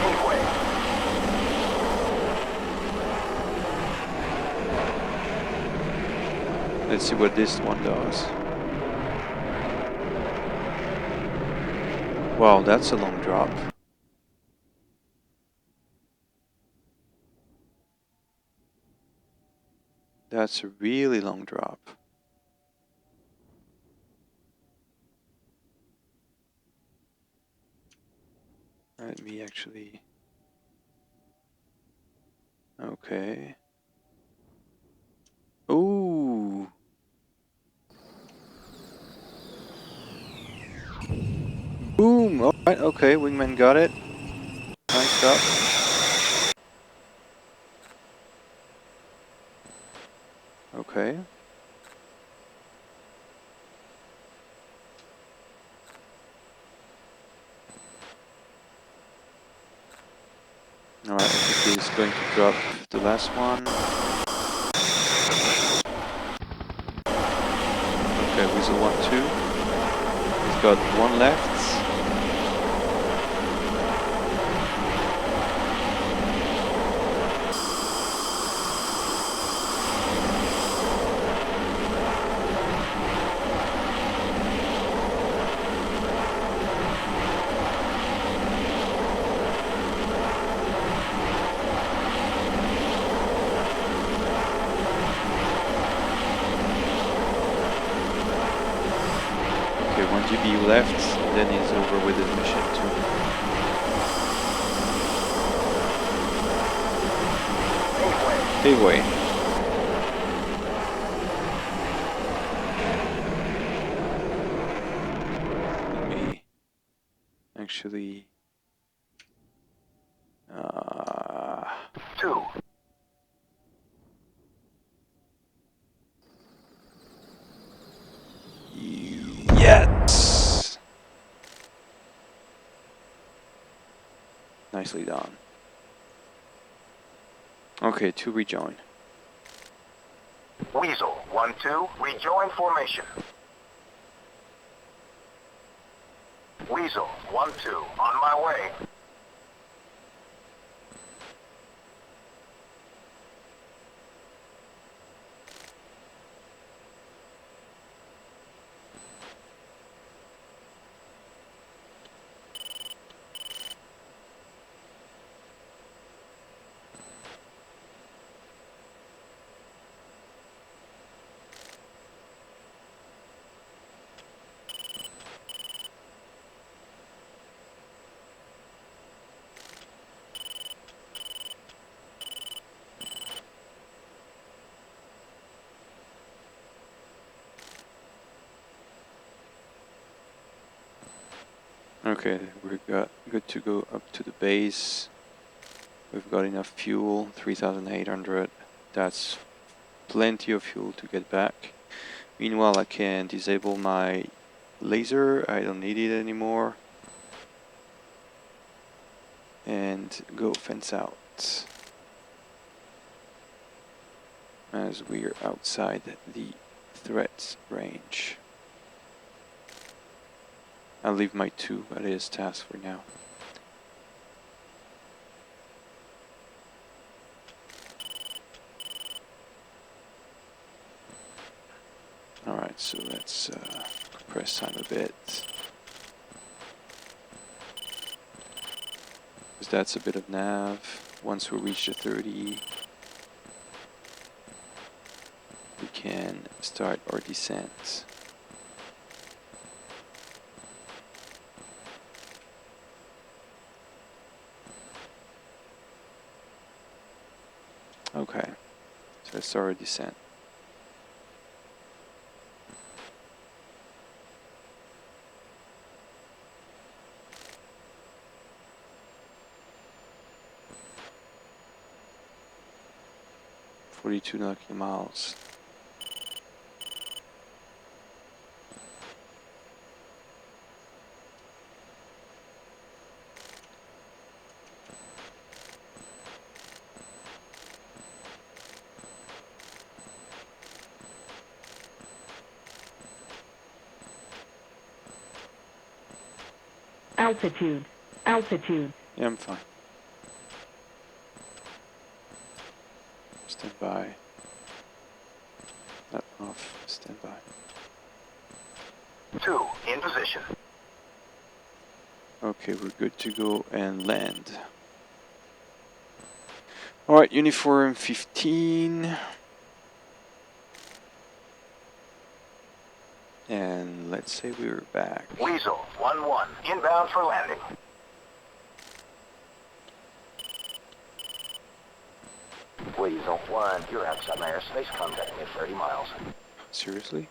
Make way. Let's see what this one does. Wow, that's a long drop. That's a really long drop. Let me actually... Okay. Ooh. Boom! Alright, okay, wingman got it. Nice job. Okay. Alright, I think he's going to drop the last one. Okay, Weasel 1-2. He's got one left. Okay, one GBU left, and then he's over with his mission too. Make way. Hey, way. Let me actually... 2. Yes! Nicely done. Okay, to rejoin. Weasel 1-2. Rejoin formation. Weasel 1-2. On my way. Okay, we're good to go up to the base. We've got enough fuel, 3,800. That's plenty of fuel to get back. Meanwhile, I can disable my laser. I don't need it anymore. And go fence out. As we're outside the threat range. I'll leave my 2 at his task for now. Alright, so let's compress time a bit. Because that's a bit of nav. Once we reach the 30, we can start our descent. Okay, so let's start our descent. 42 nautical miles. Altitude. Altitude. Yeah, I'm fine. Stand by. Not off. Stand by. 2 in position. Okay, we're good to go and land. Alright, uniform 15. And let's say we were back. Weasel 1-1 inbound for landing. Weasel 1, you're outside my airspace, contacting at 30 miles. Seriously?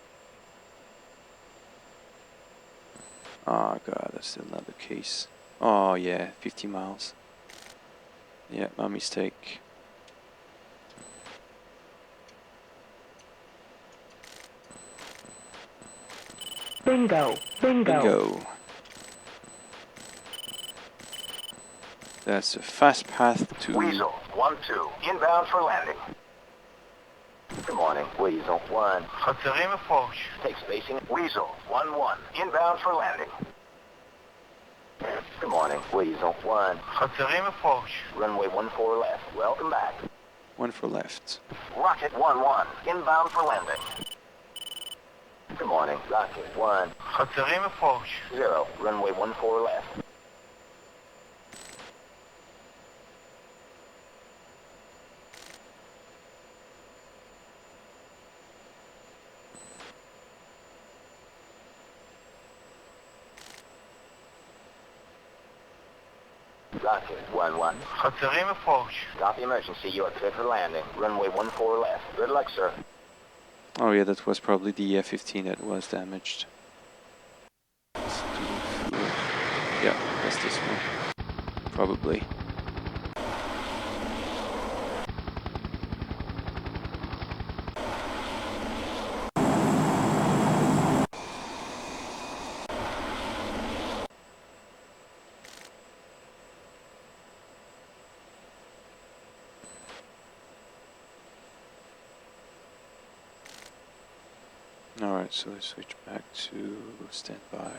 Oh god, that's still not the case. Oh yeah, 50 miles. Yeah, my mistake. Bingo. Bingo. Bingo. That's a fast path to... Weasel 1-2 inbound for landing. Good morning, Weasel 1. חצרים approach. Take spacing. Weasel 1-1 inbound for landing. Good morning, Weasel 1. חצרים approach. Runway 14 left. Welcome back. 1 for left. Rocket 1-1 inbound for landing. Good morning, Rocket 1. חצרים approach. 0, runway 14 left. Rocket 1-1. חצרים approach. Copy emergency, you are cleared for landing. Runway 14 left. Good luck, sir. Oh yeah, that was probably the F-15 that was damaged. Let's do fuel. Yeah, that's this one. Probably. Alright, so let's switch back to standby.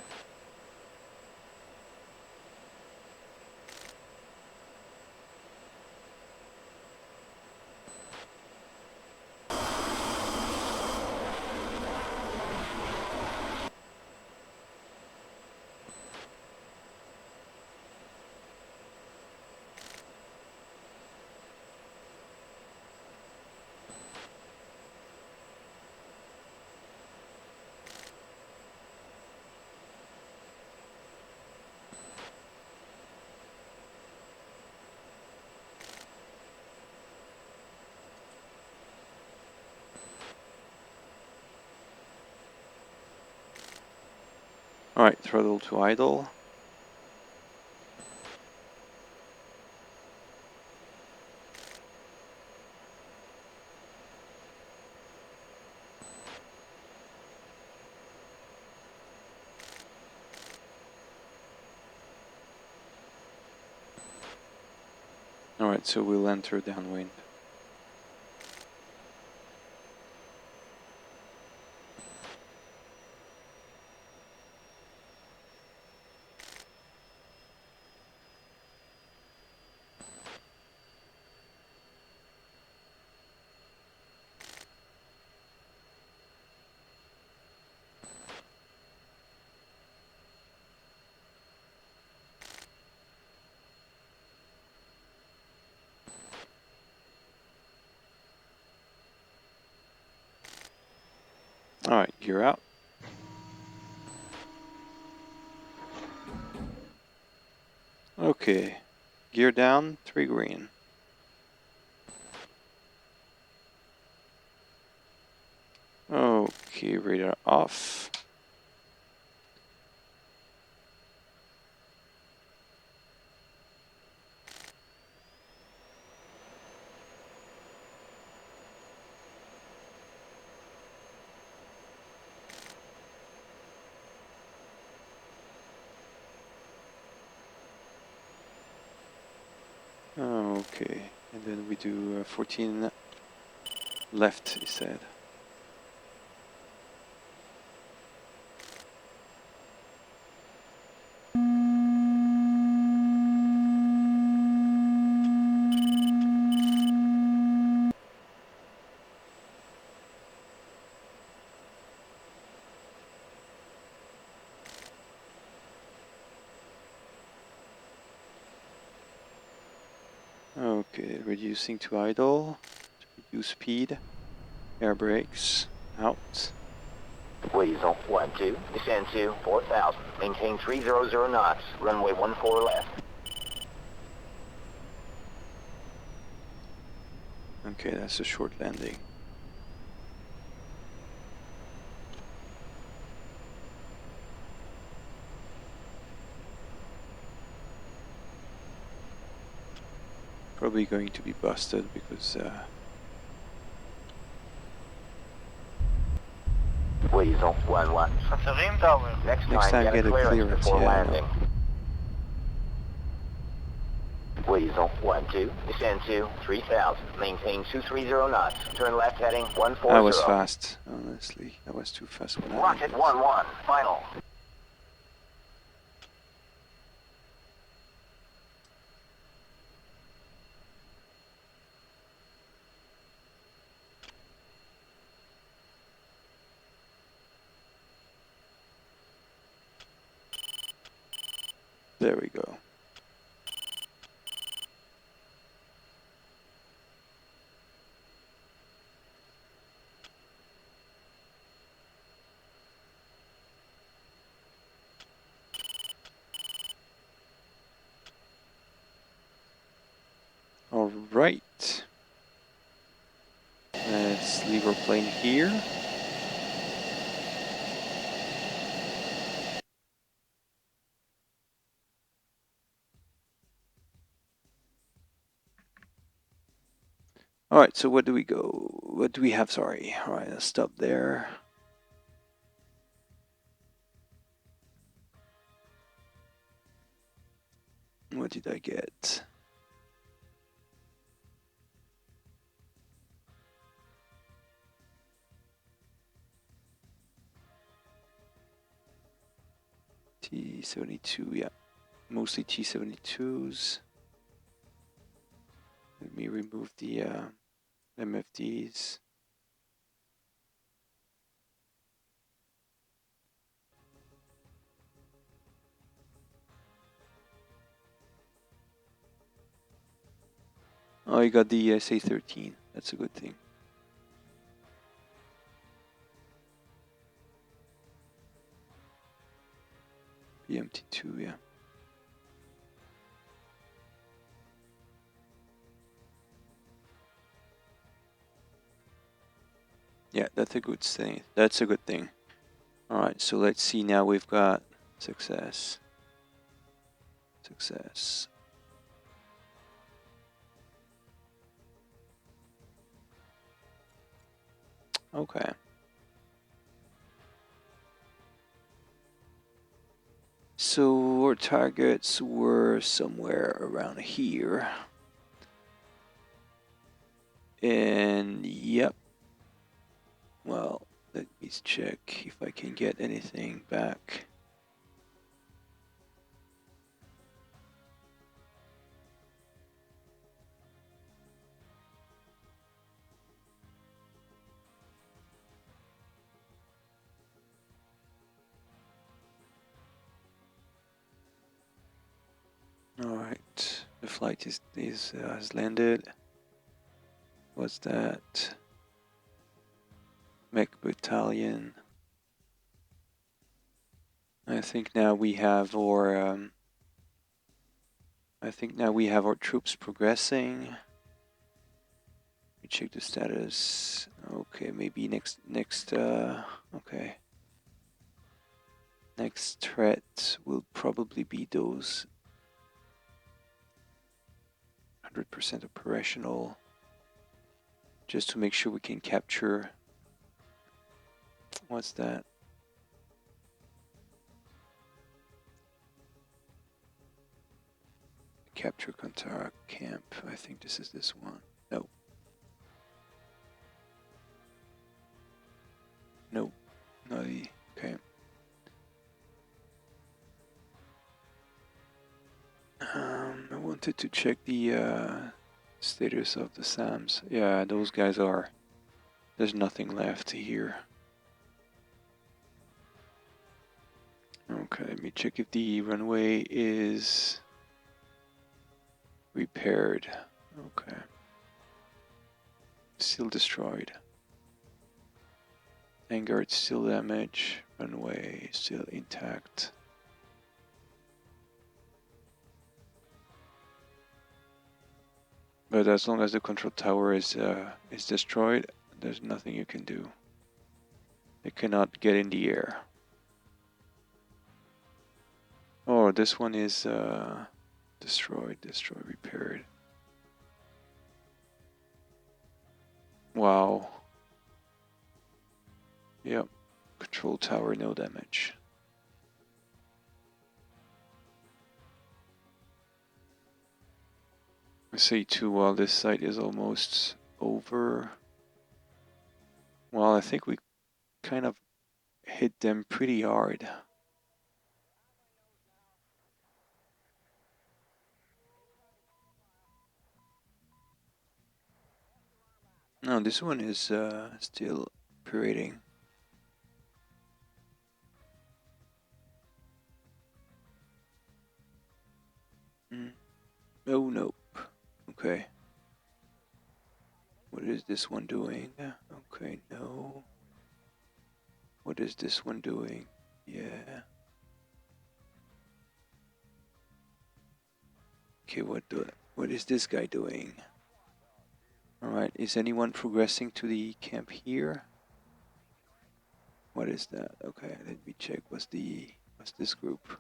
Alright, throttle to idle. Alright, so we'll enter downwind. Alright, gear out. Okay, gear down, 3 green. Okay, radar off. Okay, and then we do 14 left, he said. Okay, reducing to idle, reduce speed, air brakes, out. Weasel 12, descend to 4,000, maintain 300 knots, runway 14 left. Okay, that's a short landing. Probably going to be busted because Weasel 11. Staat de remtouwer. Next next time get a get a clearance clearance. before Yeah, I landing. know. Weasel 12, descend to 3,000, maintain 230 knots, turn left heading 140. I was fast, honestly. I was too fast when I Rocket landed. 11, final. There we go. All right. Let's leave our plane here. All right, so what do we go? What do we have? Sorry. All right, let's stop there. What did I get? T-72, yeah. Mostly T-72s. Let me remove the MFDs. Oh, you got the SA-13. That's a good thing. BMT-2, yeah. Yeah, that's a good thing. That's a good thing. All right, so let's see now. We've got success. Success. Okay. So our targets were somewhere around here. And yep. Well, let me check if I can get anything back. All right, the flight has landed. What's that? Mech battalion. I think now we have our. I think now we have our troops progressing. We check the status. Okay, maybe next. Okay. Next threat will probably be those 100% operational, just to make sure we can capture. What's that? capture contact camp. I think this is this one. No. No. Not the. Okay. I wanted to check the status of the SAMs. Yeah, those guys are. There's nothing left here. Okay, let me check if the runway is repaired. Okay. Still destroyed. Hangar still damaged. Runway still intact. But as long as the control tower is destroyed, there's nothing you can do. They cannot get in the air. Oh, this one is destroyed, repaired. Wow. Yep. Control tower, no damage. I say too, while this site is almost over. Well, I think we kind of hit them pretty hard. No, this one is still operating. Oh, nope. Okay. What is this one doing? Okay, no. What is this one doing? Yeah. Okay, what is this guy doing? Alright, is anyone progressing to the camp here? What is that? Okay, let me check. What's this group?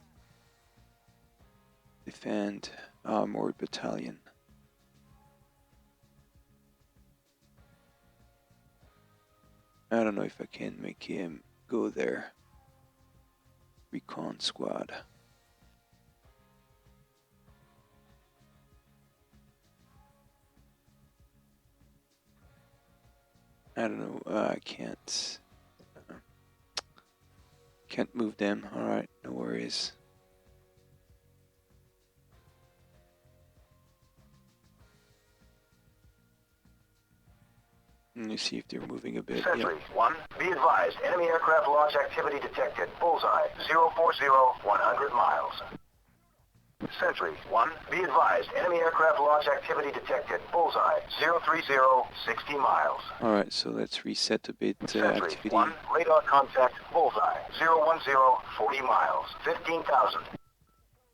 Defend Armored Battalion. I don't know if I can make him go there. Recon squad. I don't know. I can't move them. All right, no worries. Let me see if they're moving a bit. Sentry 1, be advised, enemy aircraft launch activity detected. Bullseye, 040, 100 miles. Sentry 1, be advised, enemy aircraft launch activity detected. Bullseye, 030, 60 miles. Alright, so let's reset a bit Sentry activity. 1, radar contact, Bullseye, 010, 40 miles, 15,000.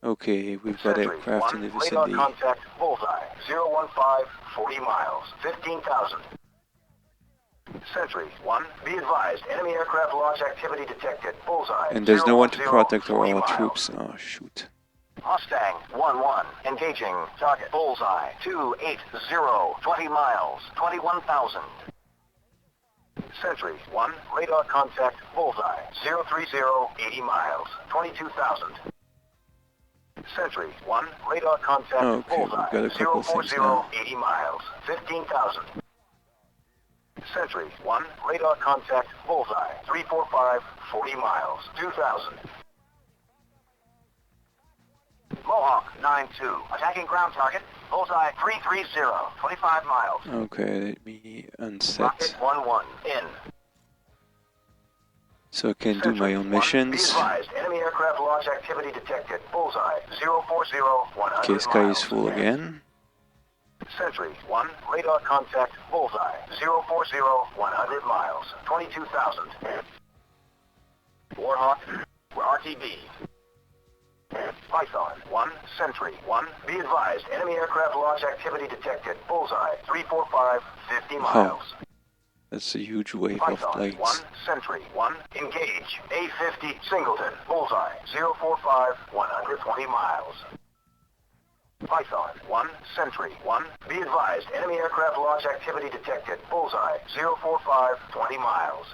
Okay, we've got Sentry aircraft 1, in the radar vicinity. contact, Bullseye, 015, 40 miles, 15,000. Sentry 1, be advised, enemy aircraft launch activity detected. Bullseye, And there's no one to 010, protect our 40 own miles. troops. Oh, shoot. Mustang 1-1, engaging, target, Bullseye, 280, 20 miles, 21,000. Sentry 1, radar contact, Bullseye, 030, 80 miles, 22,000. Sentry 1, radar contact, Okay, we've Bullseye, got a couple things 040, now. 80 miles, 15,000. Sentry 1, radar contact, Bullseye, 345, 40 miles, 2,000. Mohawk 9-2, attacking ground target, Bullseye 330, 25 miles. Okay, let me unset. Rocket 1-1, in. So I can do my Sentry own 1, missions. be advised, enemy aircraft launch activity detected. Bullseye 040, 100 Okay, sky miles. is full again. Sentry 1, radar contact, Bullseye 040, 100 miles, 22,000. Warhawk, RTB. Python 1, Sentry 1, be advised, enemy aircraft launch activity detected. Bullseye 345, 50 miles. That's a huge wave of Python 1, planes. Sentry 1, engage. A-50, Singleton, Bullseye 045, 120 miles. Python 1, Sentry 1, be advised, enemy aircraft launch activity detected. Bullseye 045, 20 miles.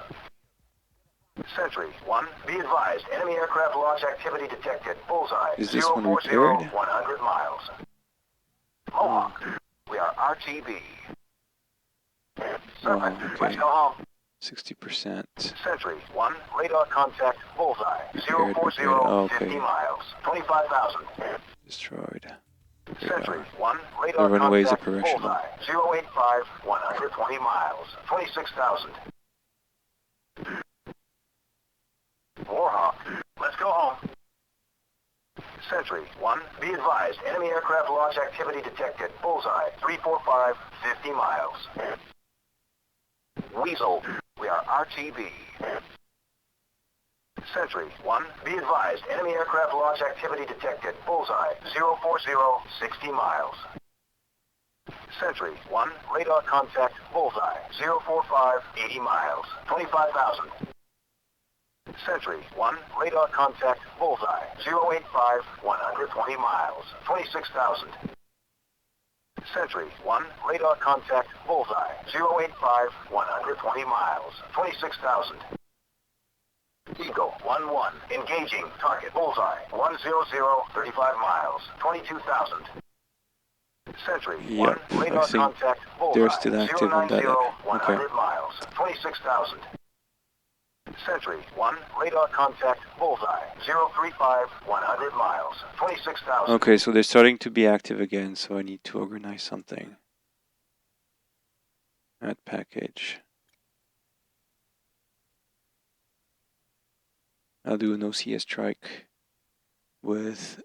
Sentry 1, be advised, enemy aircraft launch activity detected. Bullseye Is this one 040, repaired? 100 miles. Mohawk. We are RTB. Serpent, okay. let's go home. 60%. Sentry, 1, radar contact, bullseye, Repaired, 040, repaired. 50 Okay. miles, 25,000. Destroyed. Sentry, Radar. 1, The radar runway is contact, operational. bullseye, 085, 120 miles, 26,000. Warhawk, let's go home. Sentry, 1, be advised, enemy aircraft launch activity detected, bullseye, 345, 50 miles. Weasel, we are RTB. Sentry, 1, be advised, enemy aircraft launch activity detected, bullseye, 040, 60 miles. Sentry, 1, radar contact, bullseye, 045, 80 miles, 25,000. Sentry, 1, radar contact, bullseye, 085, 120 miles, 26,000. Sentry, 1, radar contact, bullseye, 085, 120 miles, 26,000. Eagle, 1-1, engaging, target, bullseye, 100, 35 miles, 22,000. Sentry, Yep, 1, I radar think contact, bullseye, they're still active on 090, that. 100 Okay. miles, 26,000. Sentry, 1, radar contact, bullseye, 035, 100 miles, 26,000. Okay, so they're starting to be active again, so I need to organize something. Add package. I'll do an OCS strike with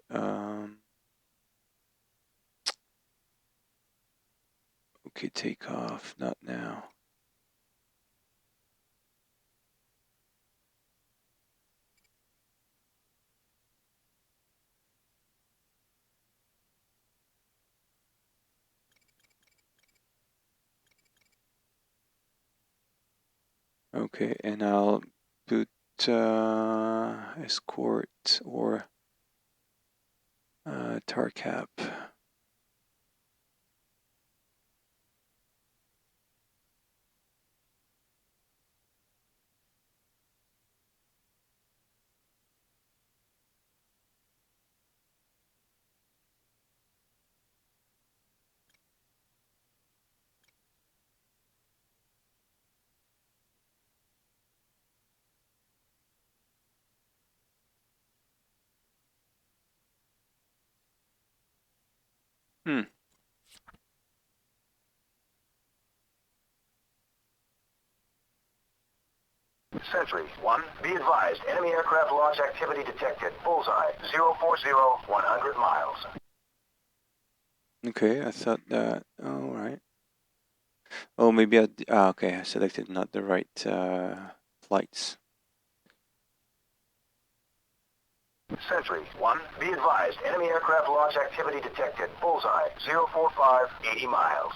okay, takeoff, not now. Okay, and I'll put escort or tar cap. Sentry, 1, be advised, enemy aircraft launch activity detected, bullseye, 040, 100 miles. Okay, I thought that. All right. Oh, maybe okay. I selected not the right flights. Sentry, 1, be advised, enemy aircraft launch activity detected, bullseye, 045, 80 miles.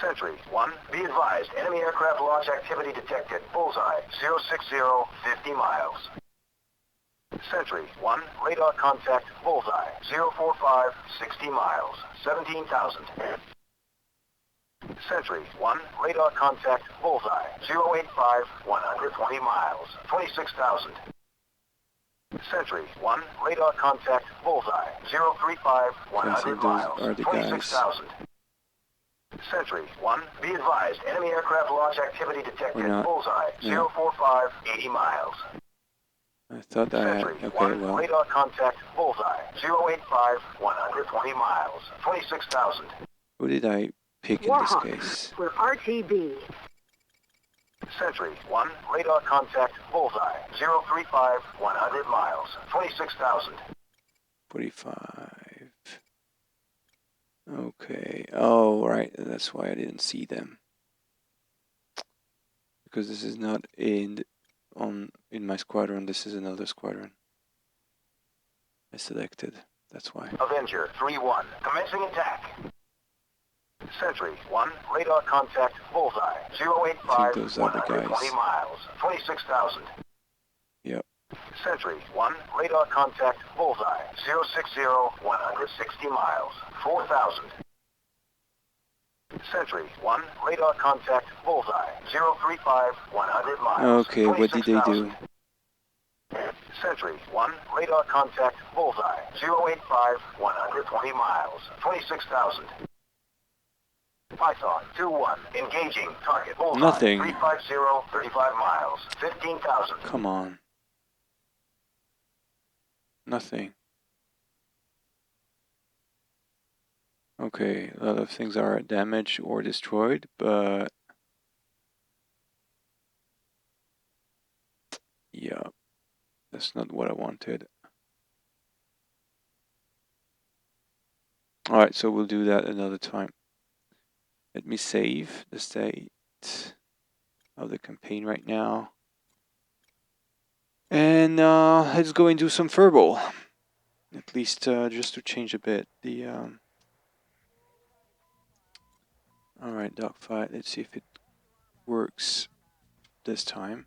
Sentry, 1, be advised, enemy aircraft launch activity detected, bullseye, 060, 50 miles. Sentry, 1, radar contact, bullseye, 045, 60 miles, 17,000. Sentry, 1, radar contact, bullseye, 085, 120 miles, 26,000. Sentry, 1, radar contact, bullseye, 035, 100 those miles, are the guys. 26,000. Sentry, 1, be advised, enemy aircraft launch activity detected, not. bullseye, No. 045, 80 miles. I thought I had. Sentry, Okay, 1, well. radar contact, bullseye, 085, 120 miles, 26,000. Who did I pick in this case? We're RTB. Sentry, 1, radar contact, bullseye, 035, 100 miles, 26,000. 45. Okay. Oh, right. That's why I didn't see them. Because this is not in my squadron. This is another squadron. I selected. That's why. Avenger, 3-1, commencing attack. Sentry, 1, radar contact, bullseye, 085, those are the 120 guys. miles, 26,000. Yep. Sentry, 1, radar contact, bullseye, 060, 160 miles, 4,000. Sentry, 1, radar contact, bullseye, 035, 100 miles, Okay, what did they do? 26,000. Sentry 1, radar contact, bullseye, 085, 120 miles, 26,000. Python 2-1, engaging, target, bullseye, Nothing. 350, 35 miles, 15,000. Come on. Nothing. Okay, a lot of things are damaged or destroyed, but yeah, that's not what I wanted. Alright, so we'll do that another time. Let me save the state of the campaign right now. And let's go and do some furball. At least just to change a bit the... Alright, dogfight. Let's see if it works this time.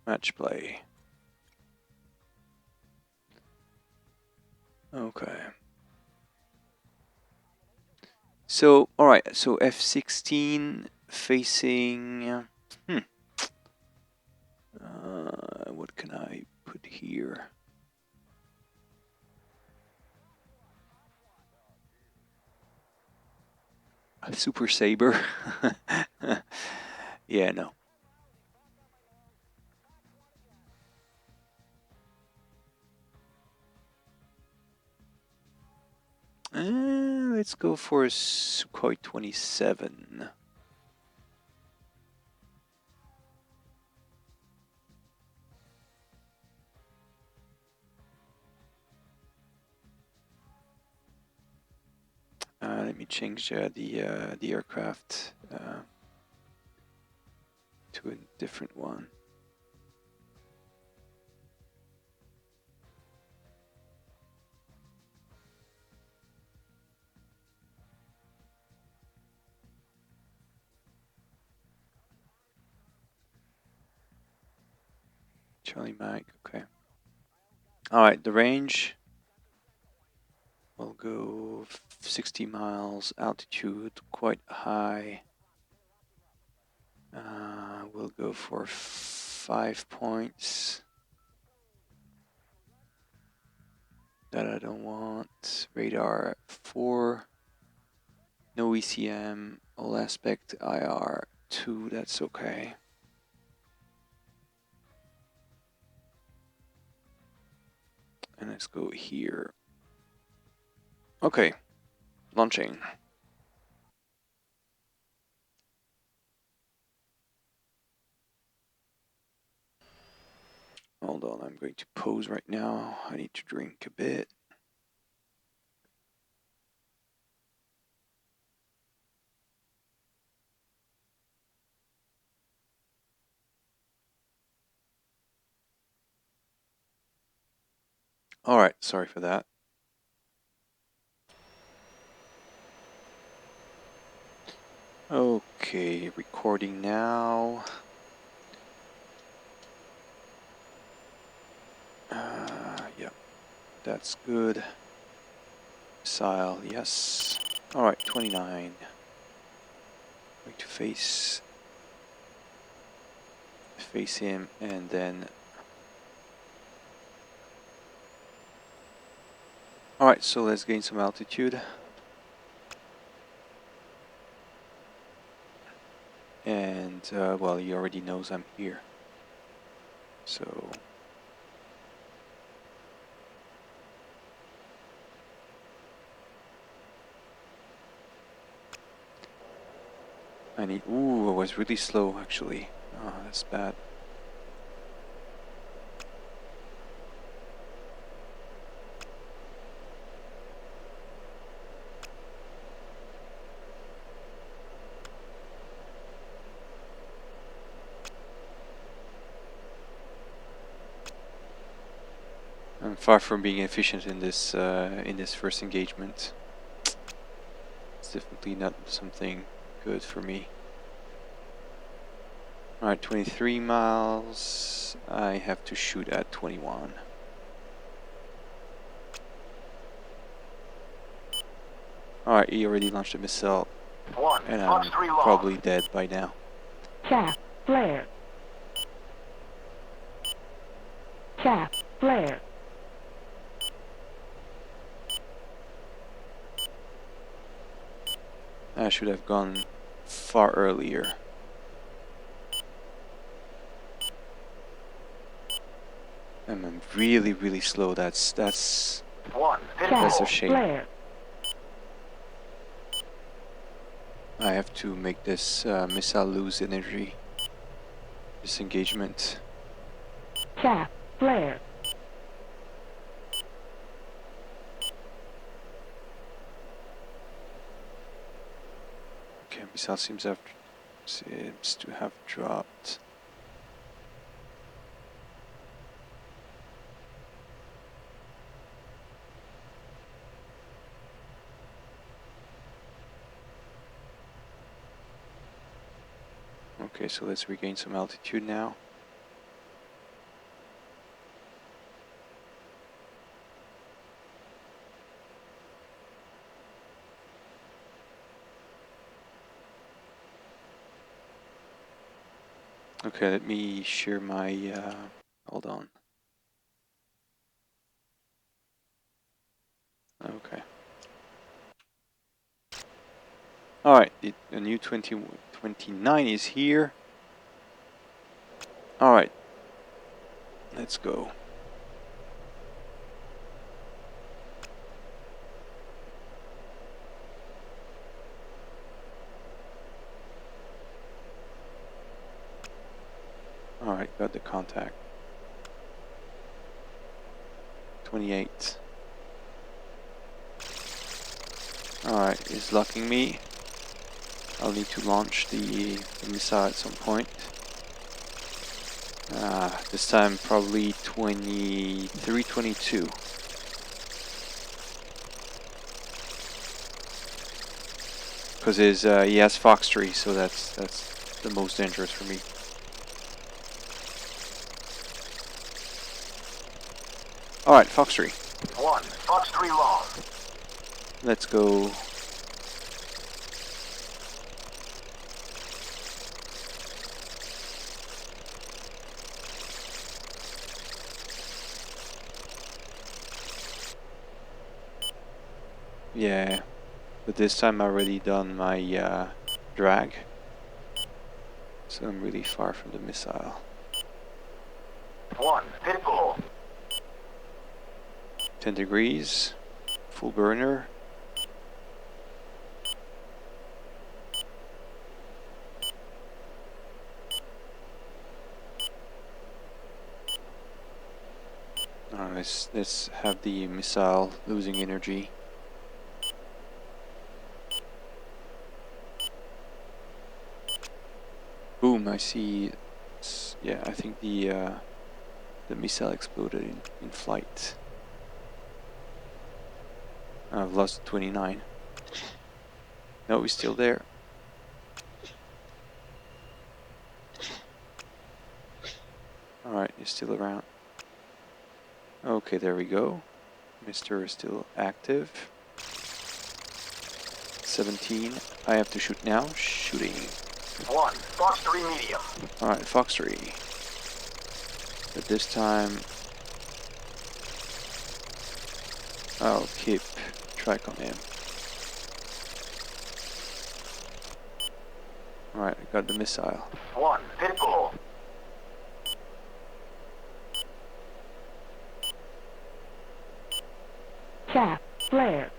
Match play. Okay. So, alright, so F-16 facing... what can I put here? A Super Saber? Yeah, no. Let's go for a Sukhoi 27. Let me change the aircraft to a different one. Charlie Mike, okay. Alright, the range. We'll go 60 miles, altitude quite high. We'll go for 5 points. That I don't want. Radar 4. No ECM. All aspect IR 2. That's okay. And let's go here. Okay. Launching. Hold on, I'm going to pause right now. I need to drink a bit. Alright, sorry for that. Okay, recording now. Yeah, that's good. Missile, yes. Alright, 29. Going to face him and then... Alright, so let's gain some altitude. And, well, he already knows I'm here. So... I need... Ooh, I was really slow, actually. Oh, that's bad. I'm far from being efficient in this first engagement. It's definitely not something good for me. Alright, 23 miles. I have to shoot at 21. Alright, he already launched a missile. One, And Fox I'm 3 long. probably dead by now. Chaff. flare. Chaff, flare. I should have gone far earlier. I'm really, really slow. That's One, That's a Chaff, shame. flare. I have to make this missile lose energy. Disengagement. Chaff, flare. Okay, missile seems to have dropped. Okay, so let's regain some altitude now. Okay, let me share my, hold on. Okay. Alright, the new 2029 is here. Alright, let's go. Alright, got the contact. 28. Alright, it's locking me. I'll need to launch the missile at some point. This time probably 23, 22. Because he has Fox 3, so that's the most dangerous for me. Alright, Fox 3. One, Fox 3 long. Let's go. Yeah, but this time I already done my drag. So I'm really far from the missile. One, hit goal. 10 degrees, full burner. Let's have the missile losing energy. Boom! I see. Yeah, I think the missile exploded in flight. I've lost 29. No, he's still there. Alright, he's still around. Okay, there we go. Mr. is still active. 17. I have to shoot now. Shooting. One, Fox 3 medium. Alright, Fox 3. But this time I'll keep track on him. Alright, I got the missile. One, hit goal. Chaff, flare.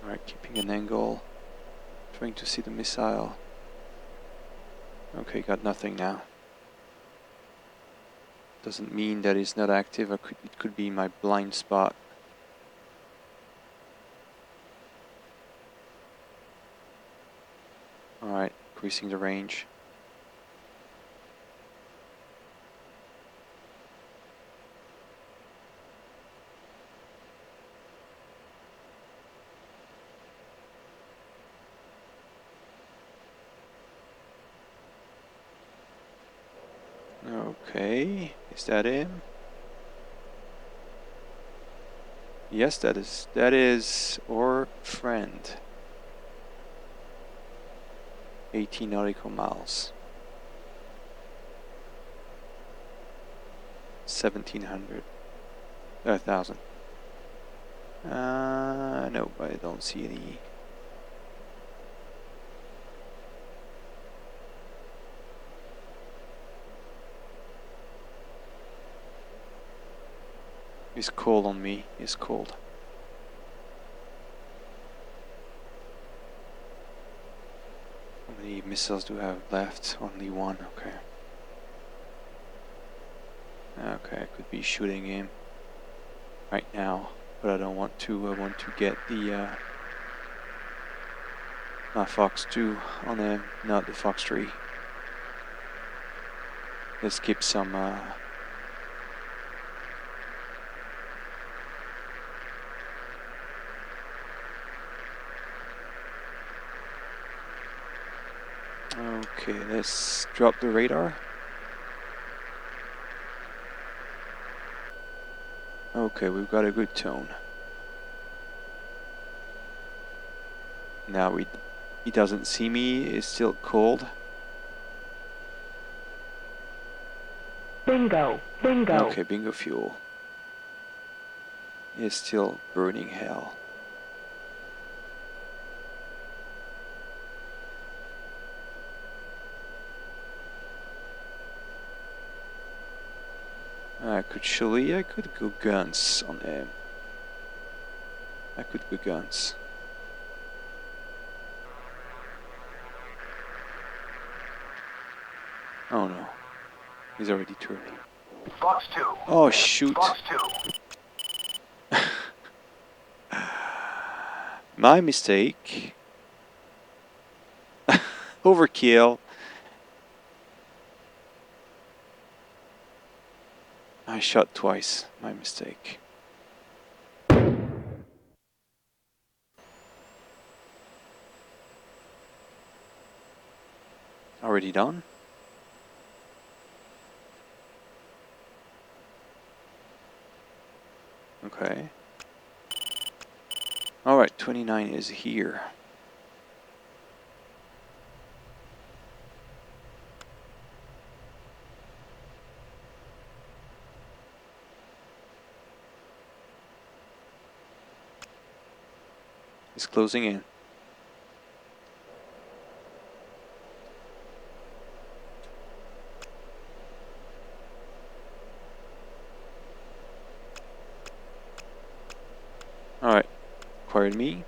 Alright, keeping an angle. Trying to see the missile. Okay, got nothing now. Doesn't mean that it's not active. It could be my blind spot. Alright, increasing the range. Okay, is that him? Yes, that is our friend. 18 nautical miles. 1700. 1,000. No, I don't see any. It's cold on me. It's cold. How many missiles do I have left? Only one. Okay. Okay, I could be shooting him right now, but I don't want to. I want to get the my Fox 2 on him, not the Fox 3. Let's keep some. Okay, let's drop the radar. Okay, we've got a good tone. Now he doesn't see me. It's still cold. Bingo. Bingo. Okay, bingo fuel. It's still burning hell. I could go guns on him. I could go guns. Oh no. He's already turning. Fox 2. Oh shoot. Fox 2. My mistake. Overkill. I shot twice. My mistake. Already done? Okay. Alright, 29 is here. It's closing in. Alright, acquired me.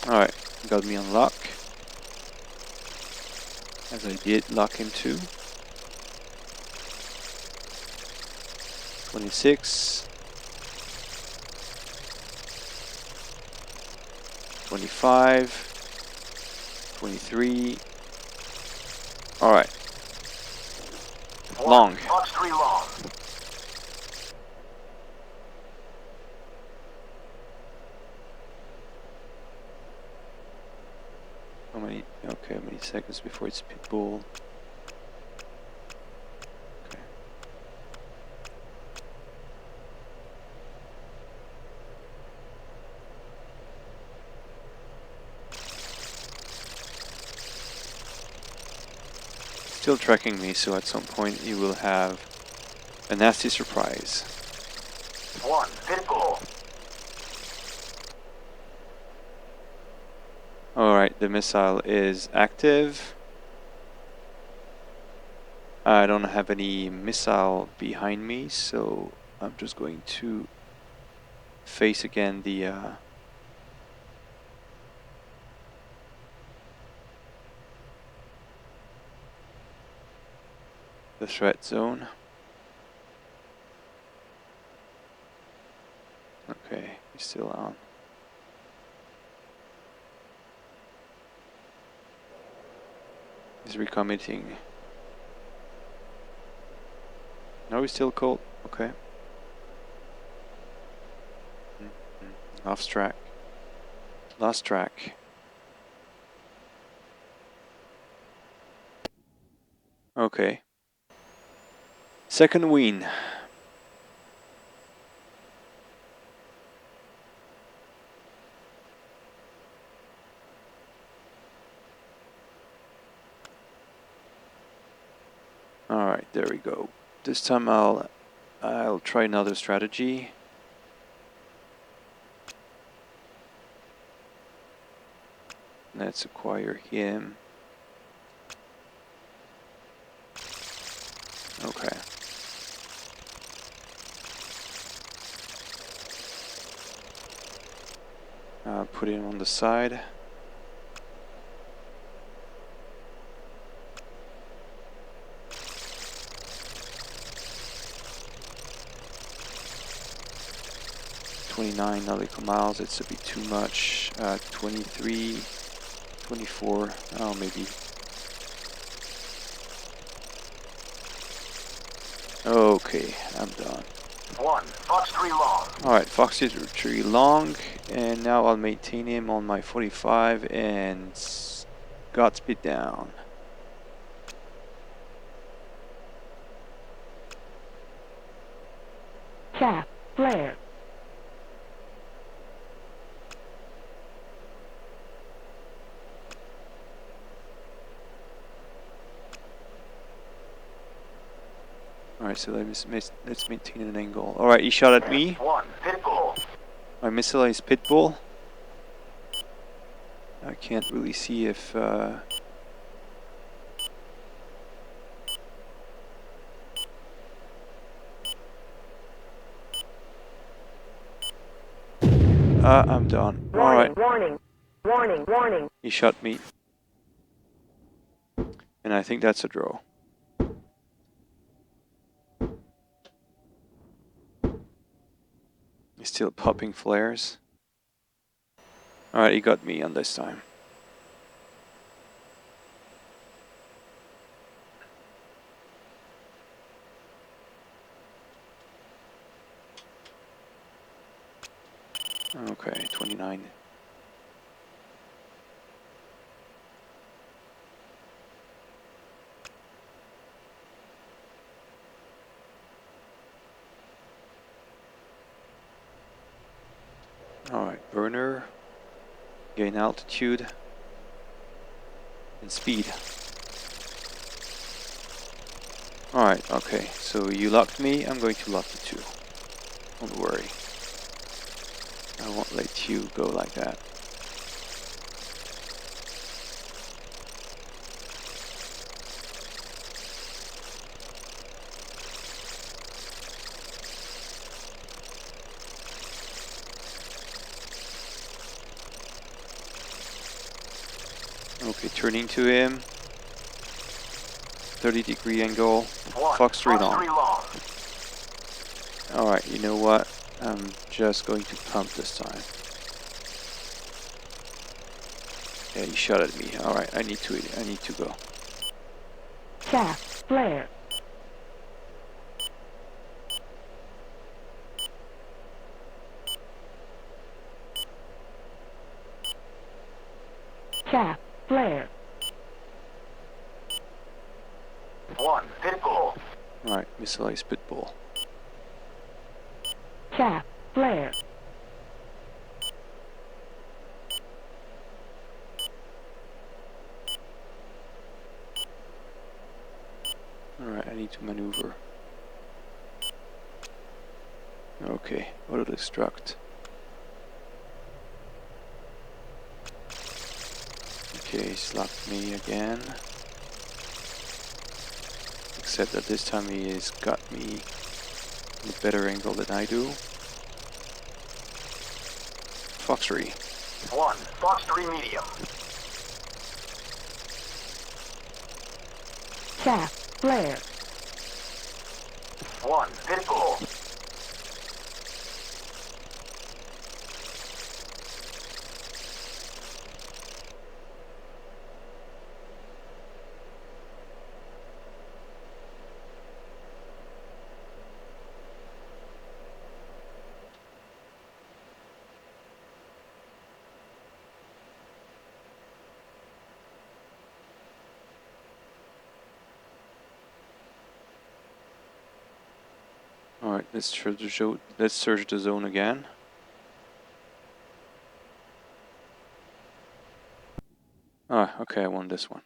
Alright, got me on lock. As I did lock him too. 26. 25. 23. Alright. Long. Fox 3 long. How many? Okay, how many seconds before it's pitbull? Okay. Still tracking me, so at some point you will have a nasty surprise. 1. Pitbull. Alright, the missile is active. I don't have any missile behind me, so I'm just going to face again the threat zone. Okay, he's still on. He's recommitting. No, he's still cold. Okay. Lost track. Lost track. Okay. Second win. So this time I'll try another strategy. Let's acquire him. Okay. Put him on the side. $29 nautical miles, it's a bit too much. 23, 24, oh maybe. Okay, I'm done. 1, Fox 3 long. Alright, Fox 3 long, and now I'll maintain him on my 45 and Godspeed down. Chaff, flare. Alright, so let's maintain an angle. Alright, he shot at me. F1, Pitbull. My missile is Pitbull. I can't really see if... I'm done. Alright. Warning, warning, warning. He shot me. And I think that's a draw. He's still popping flares. Alright, he got me on this time. Okay, 29. Alright, burner, gain altitude, and speed. Alright, okay, so you locked me, I'm going to lock you too. Don't worry. I won't let you go like that. Okay, turning to him. 30-degree angle. 1, Fox 3 Fox 3 long. long. Alright, you know what? I'm just going to pump this time. Yeah, he shot at me. Alright, I need to go. Chaff, flare. Chaff, flare. 1, Pitbull. Alright, missileize Pitbull. Chaff, flare. Alright, I need to maneuver. Okay, auto-destruct. Okay, he's locked me again. Except that this time he has got me in a better angle than I do. Fox 3. 1, Fox 3 medium. Chaff, flare. 1, Pitbull. Alright, let's search the zone again. Ah, okay, I won this one.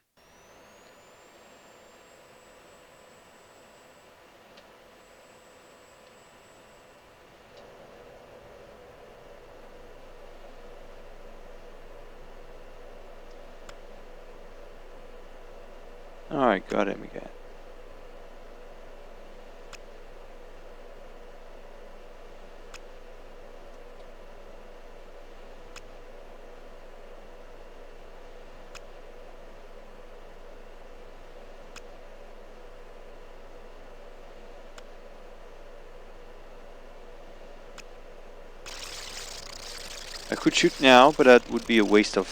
Alright, got him again. I could shoot now, but that would be a waste of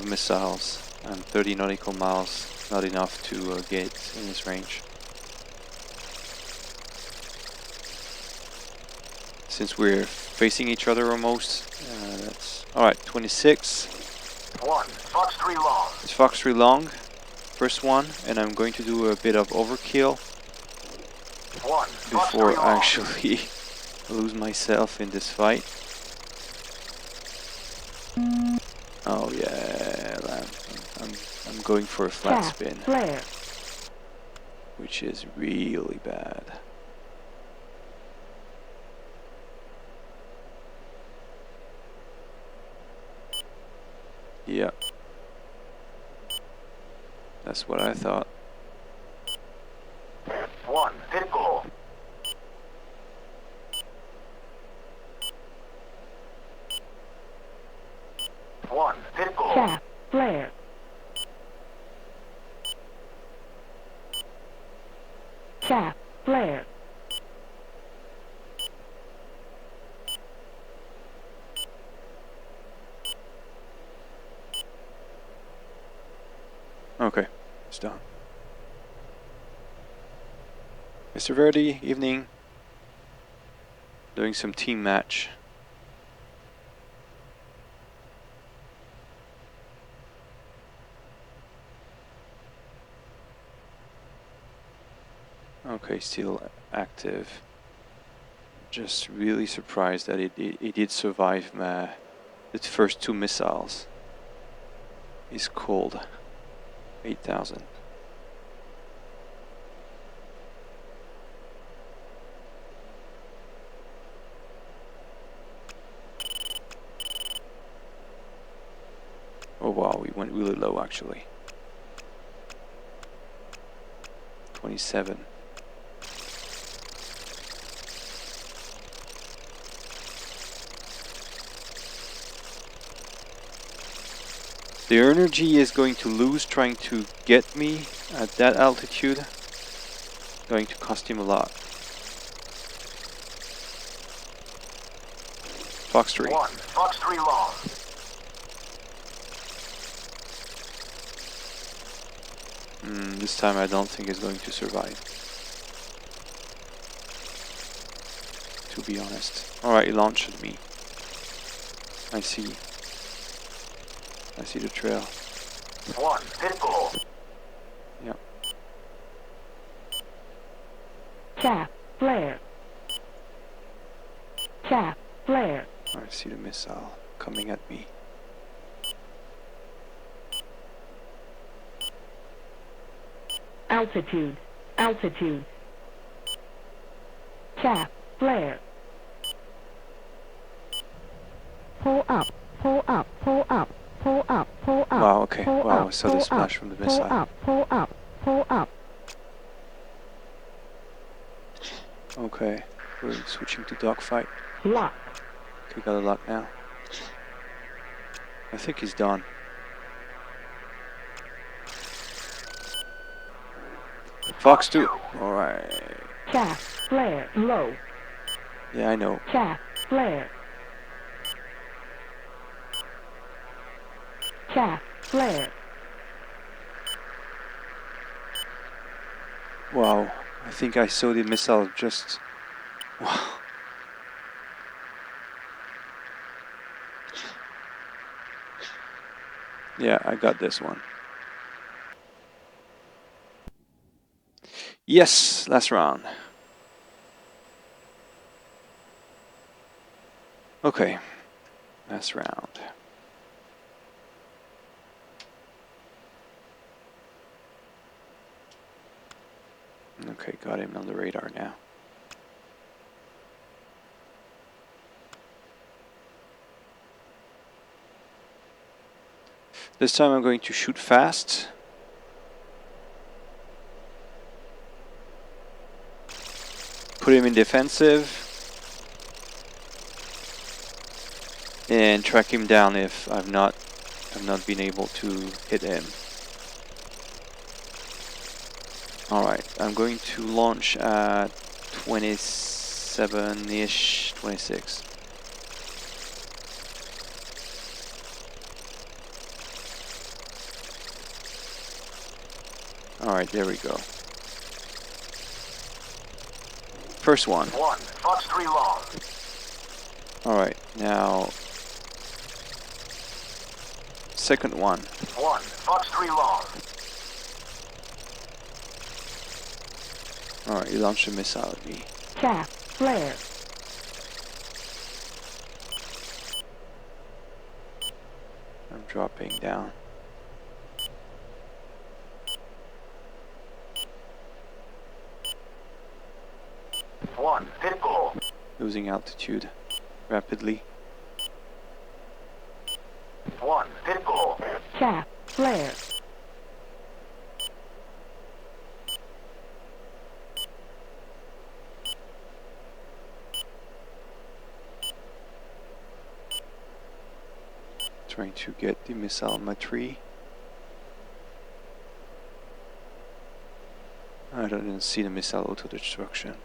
missiles. And 30 nautical miles, not enough to get in his range. Since we're facing each other almost, that's... Alright, 26. 1, Fox 3 long. It's Fox 3 long, first one, and I'm going to do a bit of overkill 1, Fox 3 before long. I actually lose myself in this fight. Oh yeah, I'm going for a flat Chaff, spin, flare. which is really bad. Yeah, that's what I thought. 1, hit goal. One, hit goal. Chaff, flare. Chaff, flare. Okay, it's done. Mr. Verdi, evening. Doing some team match. Okay, still active. Just really surprised that it did survive its first 2 missiles. He's cold. 8,000. Oh wow, we went really low actually. 27. The energy is going to lose trying to get me at that altitude. Going to cost him a lot. Fox 3. 1, Fox 3 long. This time I don't think it's going to survive. To be honest. Alright, he launched at me. I see. I see the trail. 1, hit goal. Yep. Chaff, flare. Chaff, flare. I see the missile coming at me. Altitude, altitude. Chaff, flare. Pull up, pull up, pull up, pull up, pull up. Wow, okay. Pull Wow, up, I saw the pull splash up, from the pull missile. up, pull up, pull up. Okay, we're switching to dogfight. Lock. Okay, got a lock now. I think he's done. Fox 2. Alright. Chaff, flare, low. Yeah, I know. Chaff, flare. Chaff, flare. Wow. I think I saw the missile just... Wow. Yeah, I got this one. Yes, last round. Okay, last round. Okay, got him on the radar now. This time I'm going to shoot fast put him in defensive and track him down if I've not been able to hit him. Alright, I'm going to launch at 27-ish, 26. Alright, there we go. First one. Fox 3 long. Alright, now second one. Fox 3 long. Alright, he launched a missile at me. Chaff, flare. I'm dropping down. Hit goal. Losing altitude rapidly. Hit goal. Chaff, flare. Trying to get the missile on my tree. I don't see the missile auto-destruction.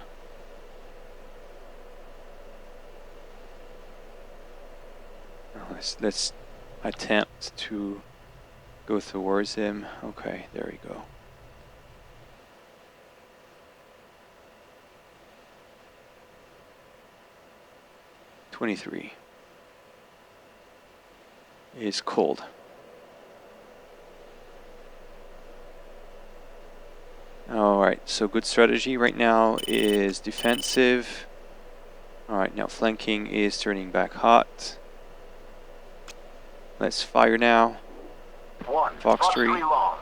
Let's attempt to go towards him. Okay, there we go. "23 is cold." Alright, so good strategy right now is defensive. Alright, now flanking is turning back hot. Let's fire now. Fox 3. long.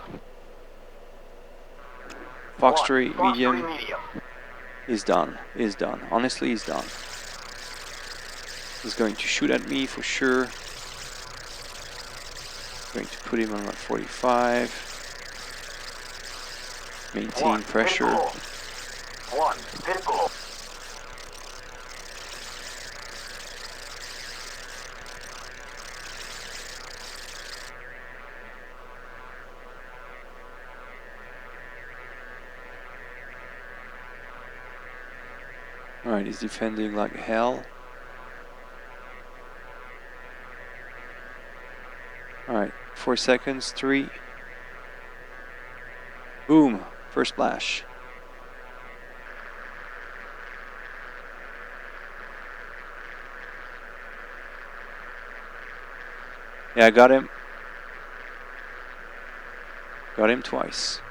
Fox 3, Fox 3 medium. Is done. Is done. Honestly, he's done. He's going to shoot at me for sure. Going to put him on my 45. Maintain pressure. Hit goal. Alright, he's defending like hell. Alright, 4 seconds, 3. Boom, first splash. Yeah, I got him. Got him twice.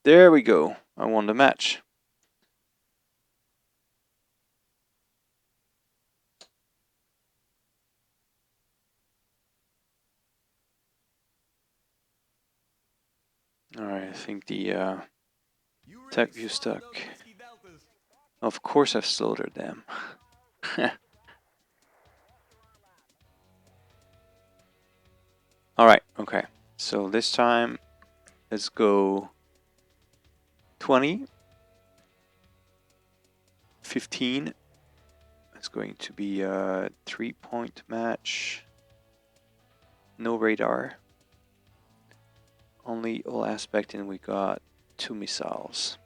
There we go. I won the match. Alright, I think the tech view stuck. Of course I've slaughtered them. Alright, okay. So this time, let's go 20, 15. It's going to be a 3-point match. No radar. Only all aspect, and we got 2 missiles.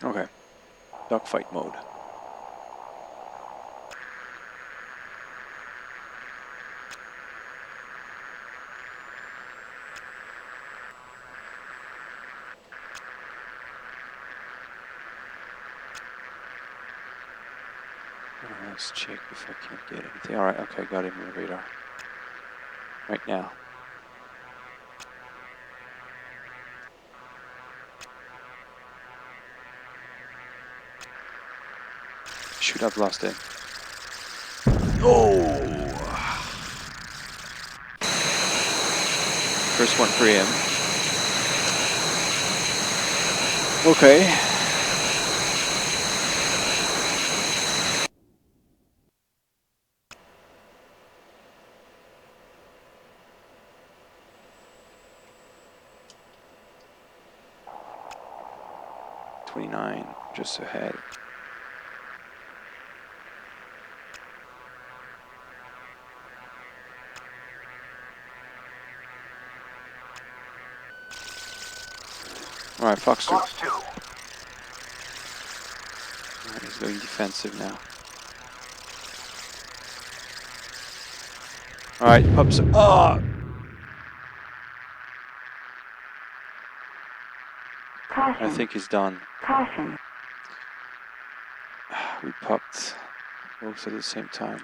Okay, dogfight mode. Let's check if I can't get anything. Alright, okay, got him on the radar. Right now. Should have lost him. Oh! First one for him. Okay. '29, just ahead. All right, Fox 2. Fox 2. All right, he's going defensive now. All right, pups. Oh! I Caution. think he's done. Caution. We popped both at the same time.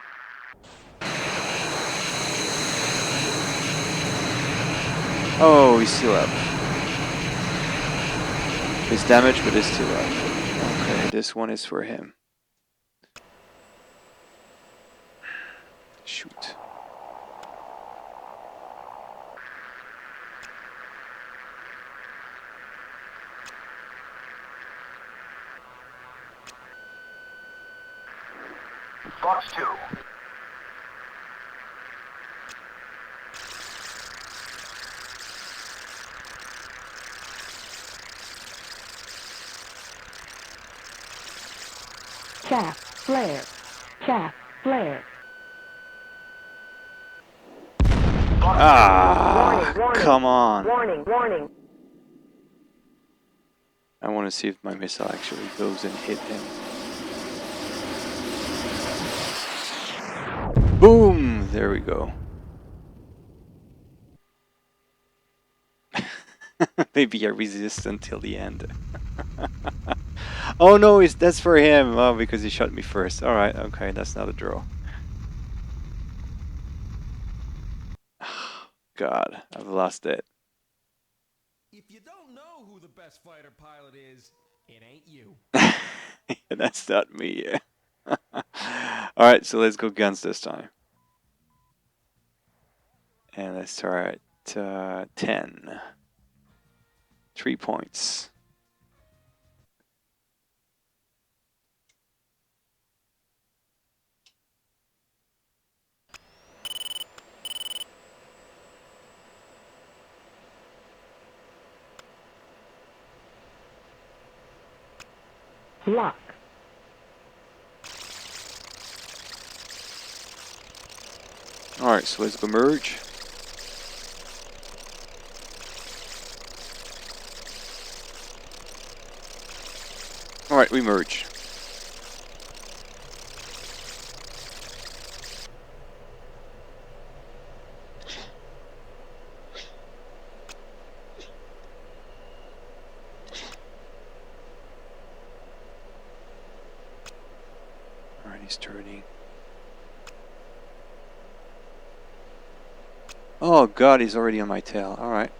Oh, he's still up. He's damaged, but he's still up. Okay, this one is for him. Shoot. Fox 2. Chaff. Flare. Chaff. Flare. Fox Ah, Warning, warning. come on. Warning. Warning. I want to see if my missile actually goes and hit him. Boom! There we go. Maybe I resist until the end. Oh no, that's for him. Oh, because he shot me first. All right, okay, that's not a draw. God, I've lost it. If you don't know who the best fighter pilot is, it ain't you. That's not me. All right, so let's go guns this time. And let's start at 10. 3 points. Lock. All right, so let's go merge. All right, we merge. All right, he's turning. Oh God, he's already on my tail. All right.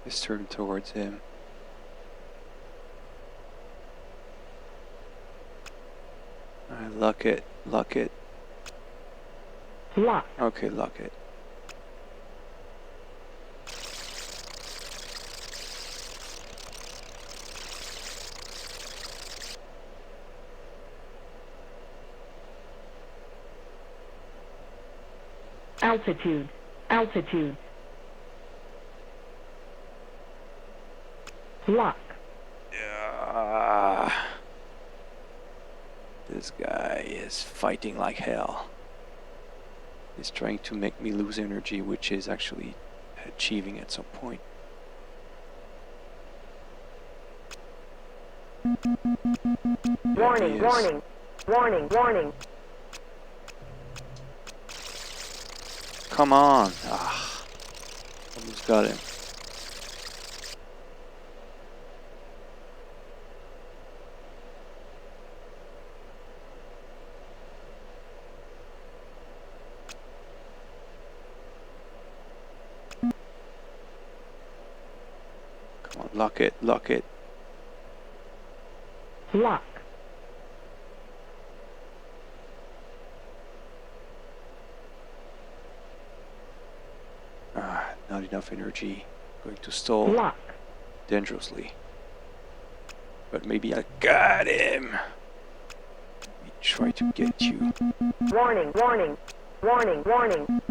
Let's turn towards him. All right, lock it, lock it. Lock. Okay, lock it. Altitude. Altitude. Lock. Yeah. This guy is fighting like hell. He's trying to make me lose energy, which is actually achieving at some point. Warning. He is. Warning. Warning. Warning. Come on. Ah, almost got him. Come on, lock it, lock it. Lock. not enough energy. Going to stall Lock. dangerously. But maybe I got him. Let me try to get you. Warning, warning, warning, warning.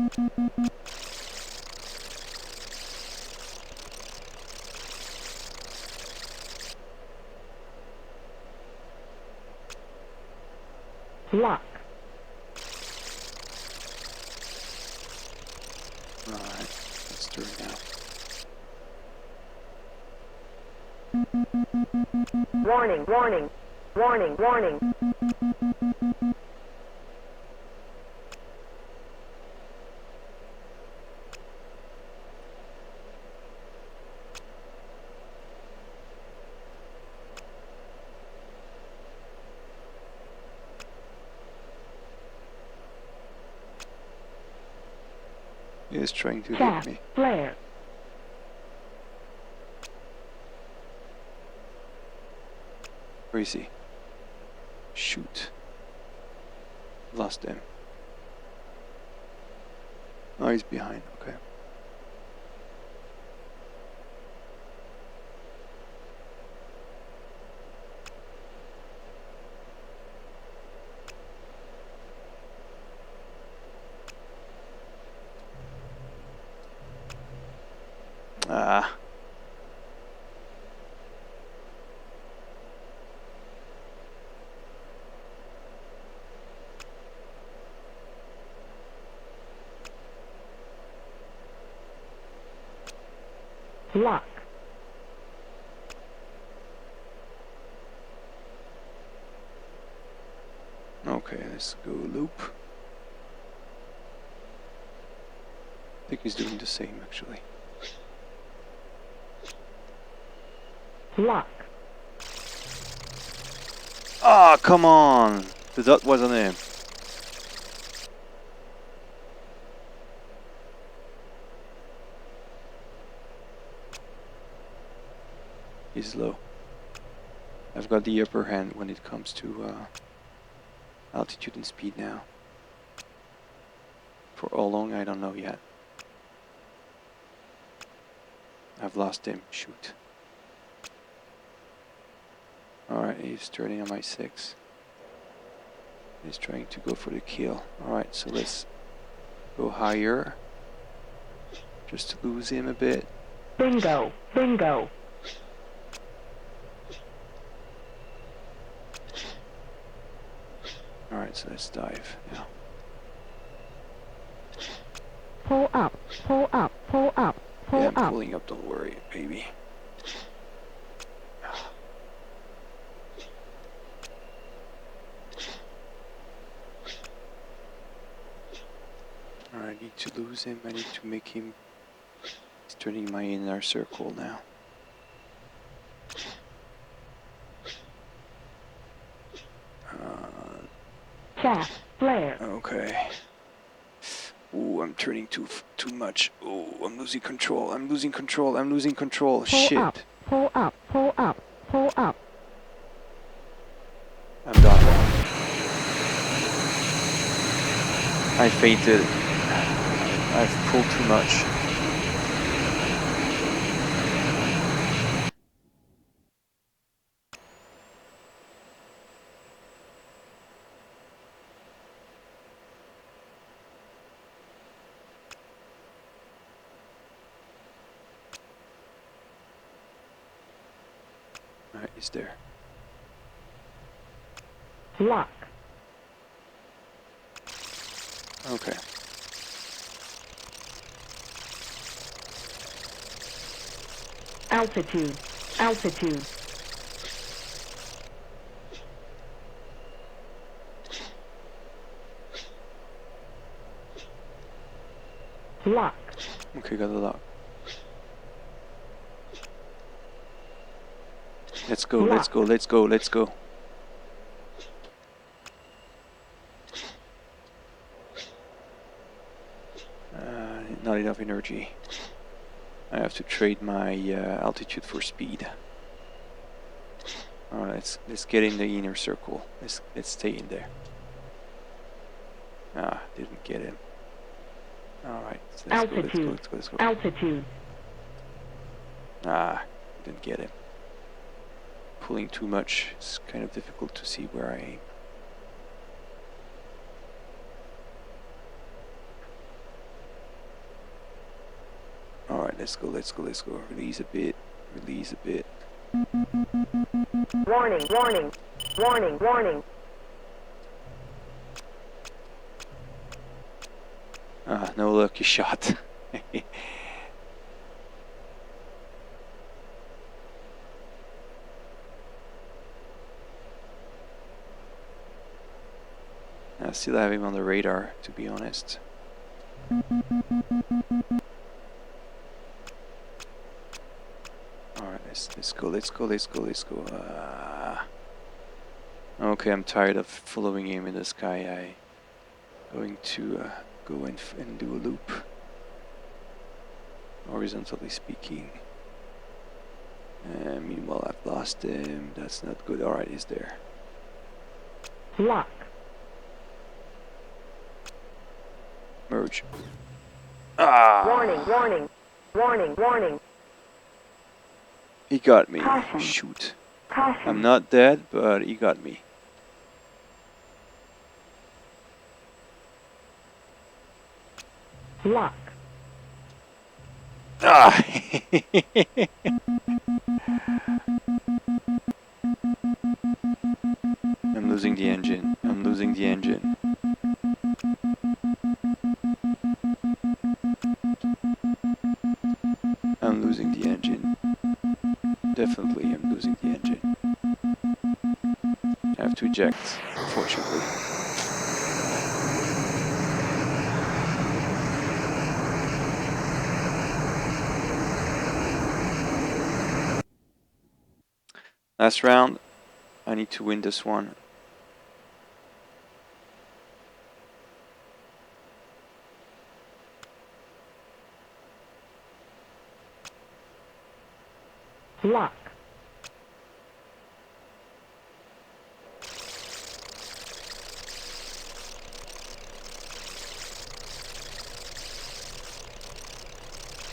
Lock. Alright, let's turn now. Warning, warning, warning, warning. He is trying to hit CAS. me. Flare. Where is he? Shoot. Lost him. Oh, he's behind. Okay. Ah. Lock. Okay, let's go loop. I think he's doing the same actually. Lock. Ah, come on! The dot wasn't him. He's low. I've got the upper hand when it comes to altitude and speed now. For how long, I don't know yet. I've lost him. Shoot. Alright, he's turning on my 6. He's trying to go for the kill. Alright, so let's go higher. Just to lose him a bit. Bingo. Bingo. Alright, so let's dive now. Pull up. Pull up. Pull up. Pull Yeah, I'm up. pulling up, don't worry, baby. Alright, I need to lose him, I need to make him... He's turning my inner circle now. CAS. Flare. Okay. Ooh, I'm turning too much. Ooh, I'm losing control. I'm losing control. I'm losing control. Pull Shit. up. Pull up. Pull up. Pull up. I'm done. I fainted. I've pulled too much. Alright, he's there. Lock. Okay. Altitude. Altitude. Lock. Okay, got the lock. Let's go, let's go, let's go, let's go. Not enough energy. I have to trade my altitude for speed. Alright, let's get in the inner circle. Let's stay in there. Ah, didn't get him. Alright, let's go, Altitude. let's go, let's go. Altitude. Ah, didn't get it. Pulling too much, it's kind of difficult to see where I aim. Alright, let's go, let's go, let's go. Release a bit, release a bit. Warning, warning, warning, warning. Ah, no lucky shot. I still have him on the radar, to be honest. Alright, let's go, let's go, let's go, let's go. Okay, I'm tired of following him in the sky. Going to go and do a loop. Horizontally speaking. Meanwhile, I've lost him. That's not good. Alright, he's there. Lock. Merge. Ah! Warning, warning, warning, warning. He got me. Caution. Shoot. Caution. I'm not dead, but he got me. Lock. Ah! I'm losing the engine. I'm losing the engine. I'm losing the engine. Definitely, I'm losing the engine. I have to eject, unfortunately. Last round. I need to win this one. Lock.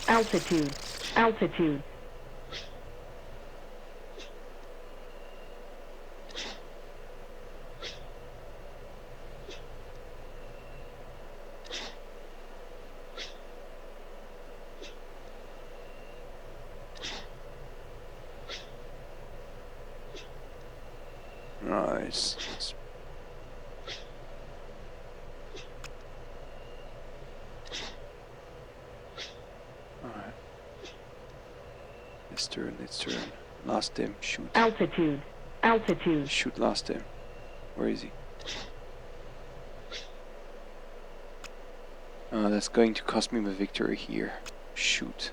Altitude. Altitude. Nice. Alright. Let's turn, let's turn. Lost him. Shoot. Altitude. Altitude. Shoot, lost him. Where is he? That's going to cost me my victory here. Shoot.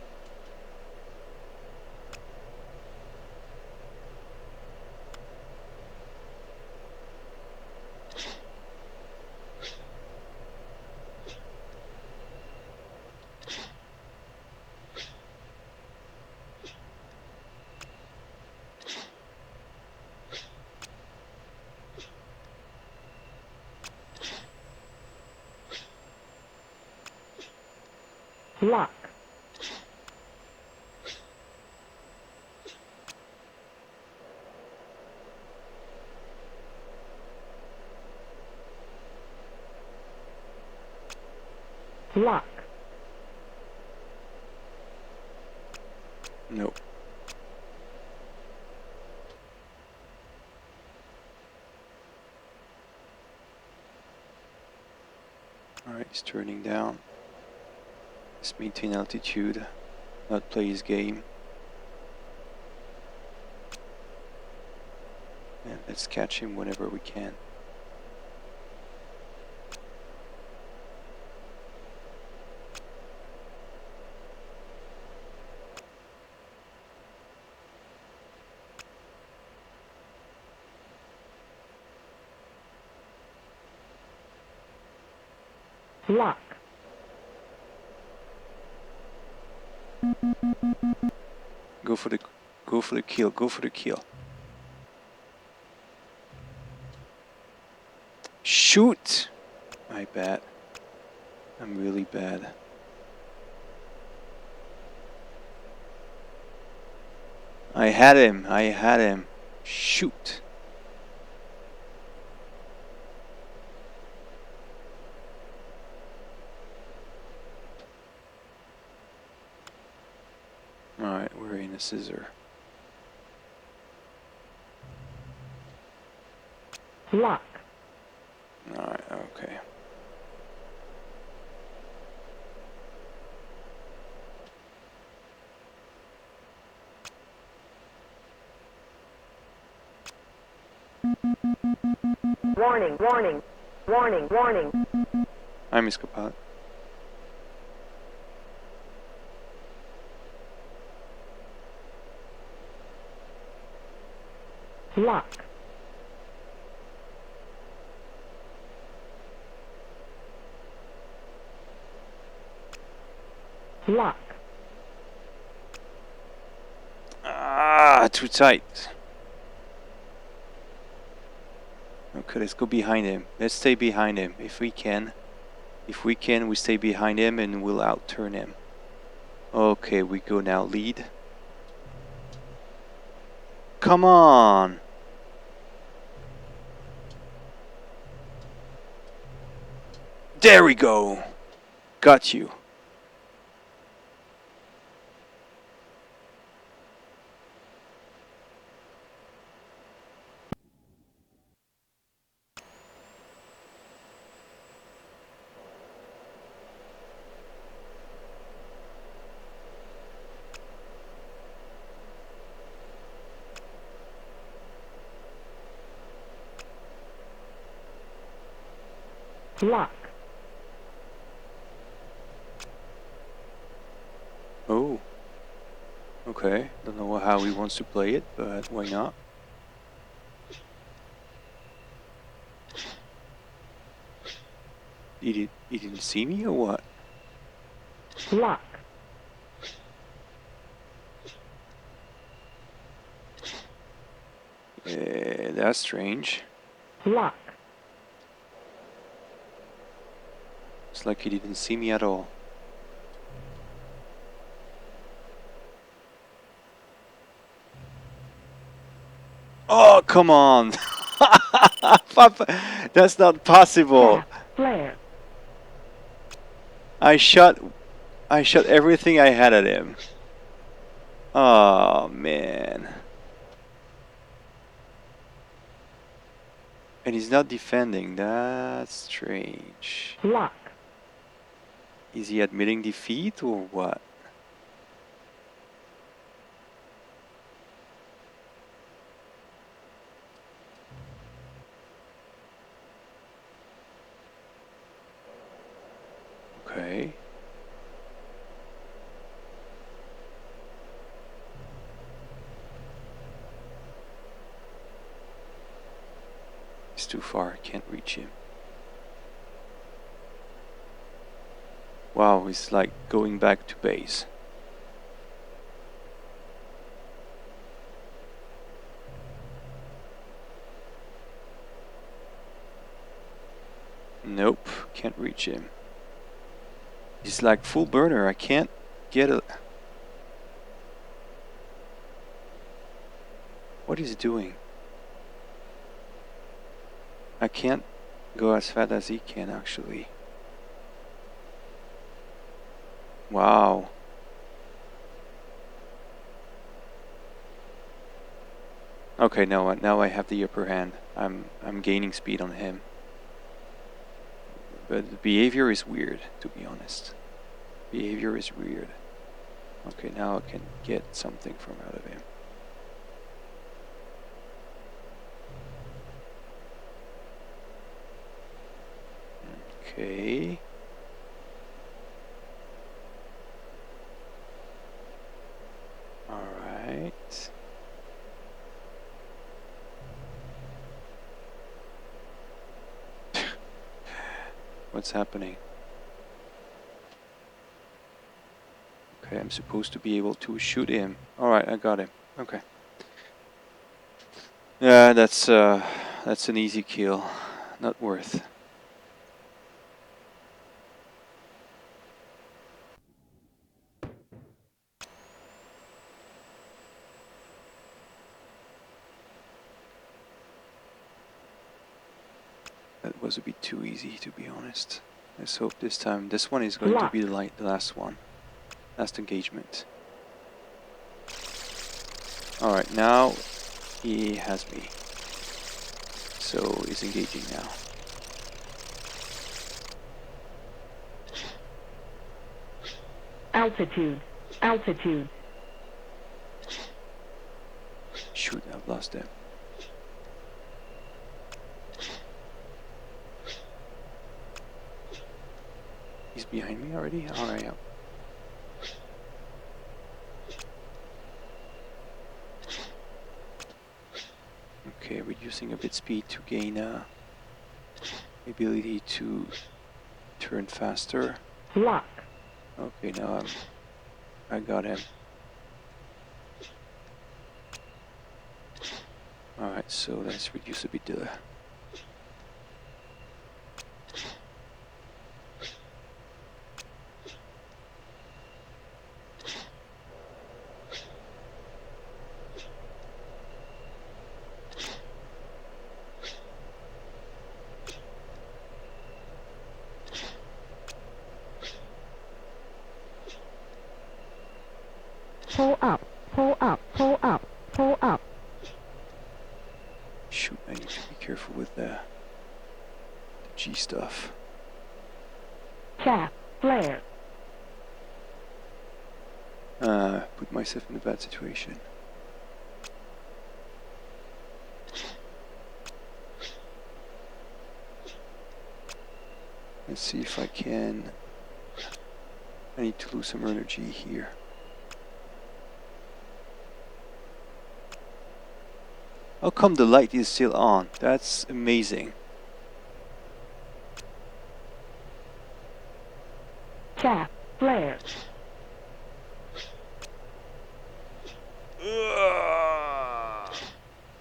Lock. Lock. Nope. Alright, he's turning down. Let's maintain altitude, not play his game. And let's catch him whenever we can. Lock. Go for the kill, go for the kill. Shoot! My bad. I'm really bad. I had him. I had him. Shoot. Alright, we're in a scissor. Lock. Alright, okay. Warning, warning, warning, warning. I miss Copilot. Lock. Lock. Ah, too tight. Okay, let's go behind him. Let's stay behind him if we can. If we can, we stay behind him and we'll outturn him. Okay, we go now lead. Come on! There we go! Got you. Lock. Oh. Okay, don't know how he wants to play it, but why not? He didn't see me or what? Lock. That's strange. Lock. It's like he didn't see me at all. Oh, come on! That's not possible. Cap. Flare. I shot everything I had at him. Oh man. And he's not defending. That's strange. Lock. Is he admitting defeat or what? Okay. He's too far. I can't reach him. Wow, he's like going back to base. Nope, can't reach him. He's like full burner. I can't get a... What is he doing? I can't go as fast as he can actually. Wow. Okay, now I have the upper hand. I'm gaining speed on him. But the behavior is weird, to be honest. Behavior is weird. Okay, now I can get something from out of him. Okay. Alright. What's happening? Okay, I'm supposed to be able to shoot him. Alright, I got him. Okay. Yeah, that's an easy kill. Not worth. was a bit too easy, to be honest. Let's hope this time this one is going to be the last one. Last engagement. Alright, now he has me. So he's engaging now. Altitude. Altitude. Shoot, I've lost him. He's behind me already? Alright, yeah. Okay, reducing a bit speed to gain ability to turn faster. Lock. Okay, now I got him. Alright, so let's reduce a bit the... Pull up. Pull up. Pull up. Pull up. Shoot, I need to be careful with the G stuff. Chaff. Flare. Put myself in a bad situation. Let's see if I can... I need to lose some energy here. How come the light is still on? That's amazing. Chaff. Flare.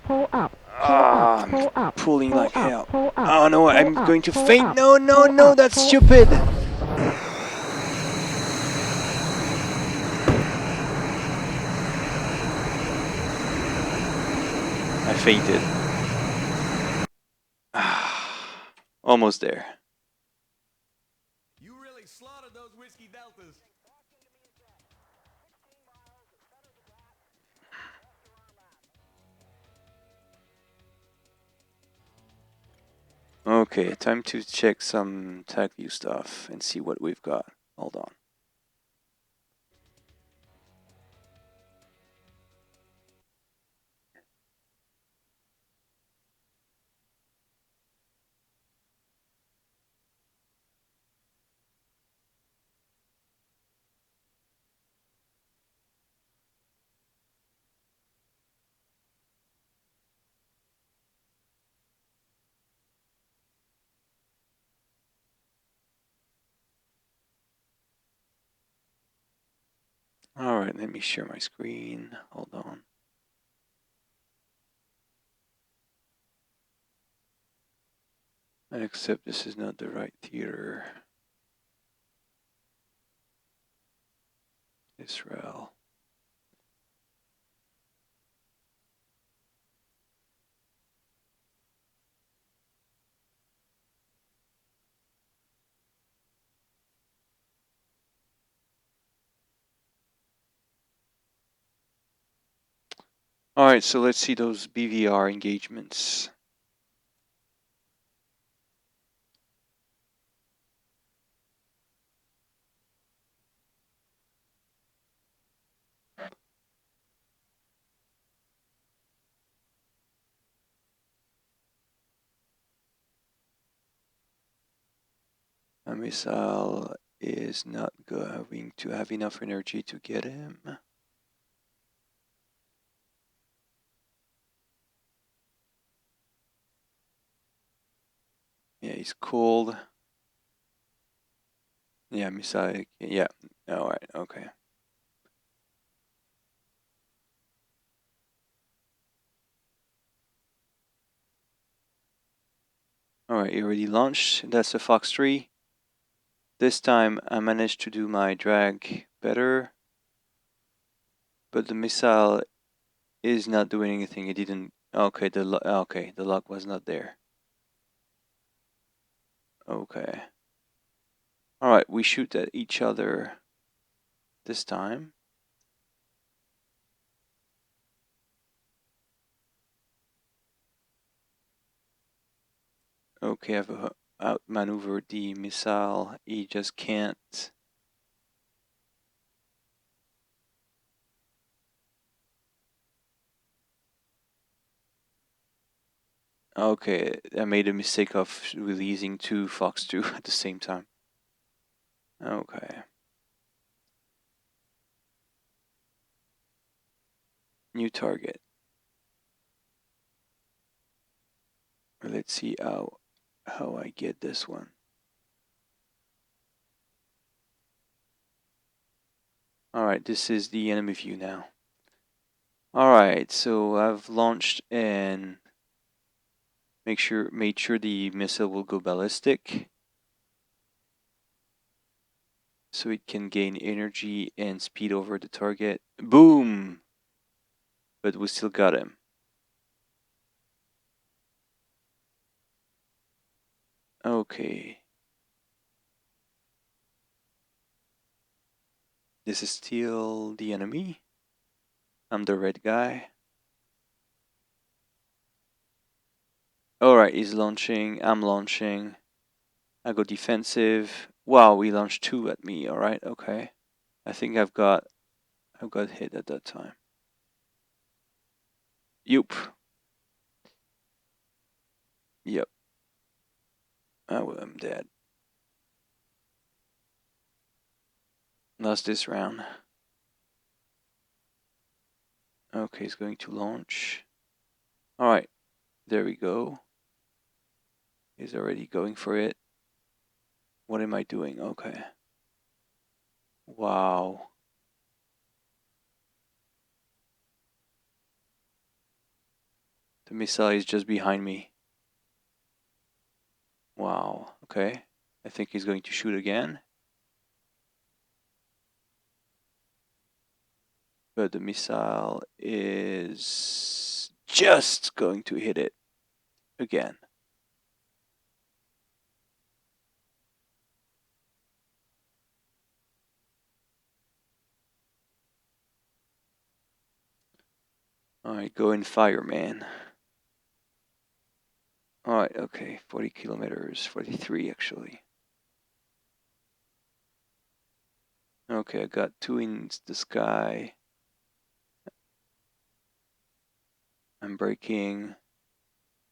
Pull up. I'm Pull up. pulling Pull like up. hell. Pull up. Oh no, Pull I'm up. going to Pull faint. up. No, no, Pull no, up. that's Pull- stupid. I fainted. Almost there. You really slaughtered those whiskey deltas. Okay, time to check some tag view stuff and see what we've got. Hold on. Alright, let me share my screen. Hold on. Except this is not the right theater. Israel. Alright, so let's see those BVR engagements. A missile is not going to have enough energy to get him. Yeah, he's cold. Yeah, missile. Yeah. Alright, okay. Alright, he already launched. That's a Fox 3. This time I managed to do my drag better. But the missile is not doing anything. It didn't. Okay, the lock was not there. Okay. Alright, we shoot at each other this time. Okay, I've outmaneuvered the missile. He just can't. Okay, I made a mistake of releasing two Fox 2 at the same time. Okay. New target. Let's see how I get this one. Alright, this is the enemy view now. Alright, so I've launched and made sure the missile will go ballistic, so it can gain energy and speed over the target. Boom! But we still got him. Okay. This is still the enemy. I'm the red guy. Alright, he's launching. I'm launching. I go defensive. Wow, he launched two at me. Alright, okay. I think I've got hit at that time. Yup. Yep. I'm dead. Lost this round. Okay, he's going to launch. Alright, there we go. He's already going for it. What am I doing? Okay. Wow. The missile is just behind me. Wow. Okay. I think he's going to shoot again. But the missile is just going to hit it again. Alright, go and fire, man. Alright, okay. 40 kilometers. 43, actually. Okay, I got two in the sky. I'm braking,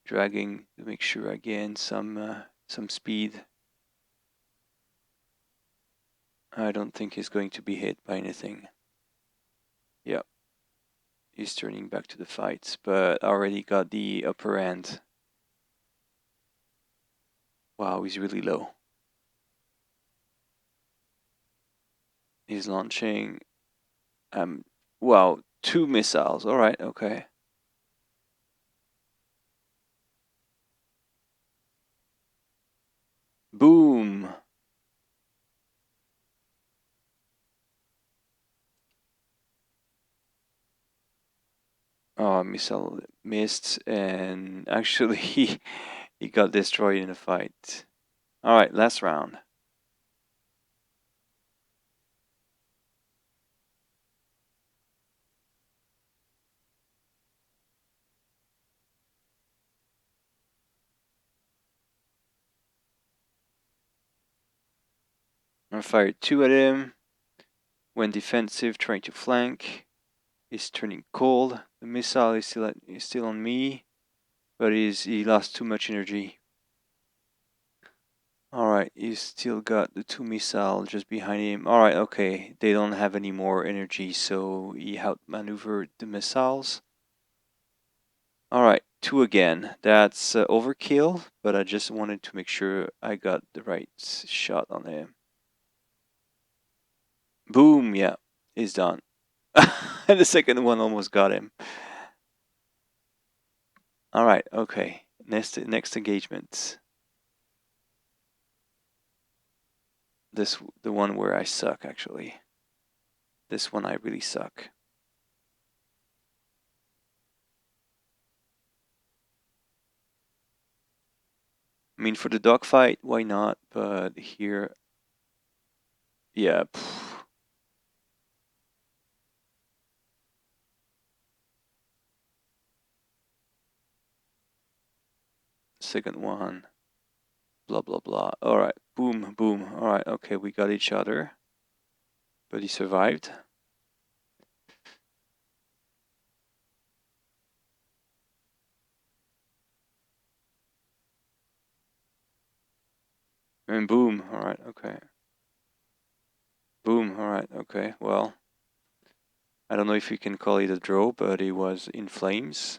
dragging to make sure I gain some speed. I don't think he's going to be hit by anything. Yep. He's turning back to the fight, but already got the upper end. Wow, he's really low. He's launching. Wow, two missiles. All right, okay. Boom. Oh, missile missed, and actually he got destroyed in a fight. All right, last round. I fired two at him. Went defensive, trying to flank. He's turning cold. The missile is still on me, but he lost too much energy. Alright, he's still got the two missiles just behind him. Alright, okay, they don't have any more energy, so he outmaneuvered the missiles. Alright, two again. That's overkill, but I just wanted to make sure I got the right shot on him. Boom, yeah, he's done. And the second one almost got him. Alright, okay, next engagement. The one where I suck, actually. This one I really suck. mean, for the dogfight, why not? But here, yeah. Second one, blah, blah, blah. All right, boom, boom. All right, okay, we got each other. But he survived. And boom, all right, okay. Boom, all right, okay, well. I don't know if you can call it a draw, but it was in flames.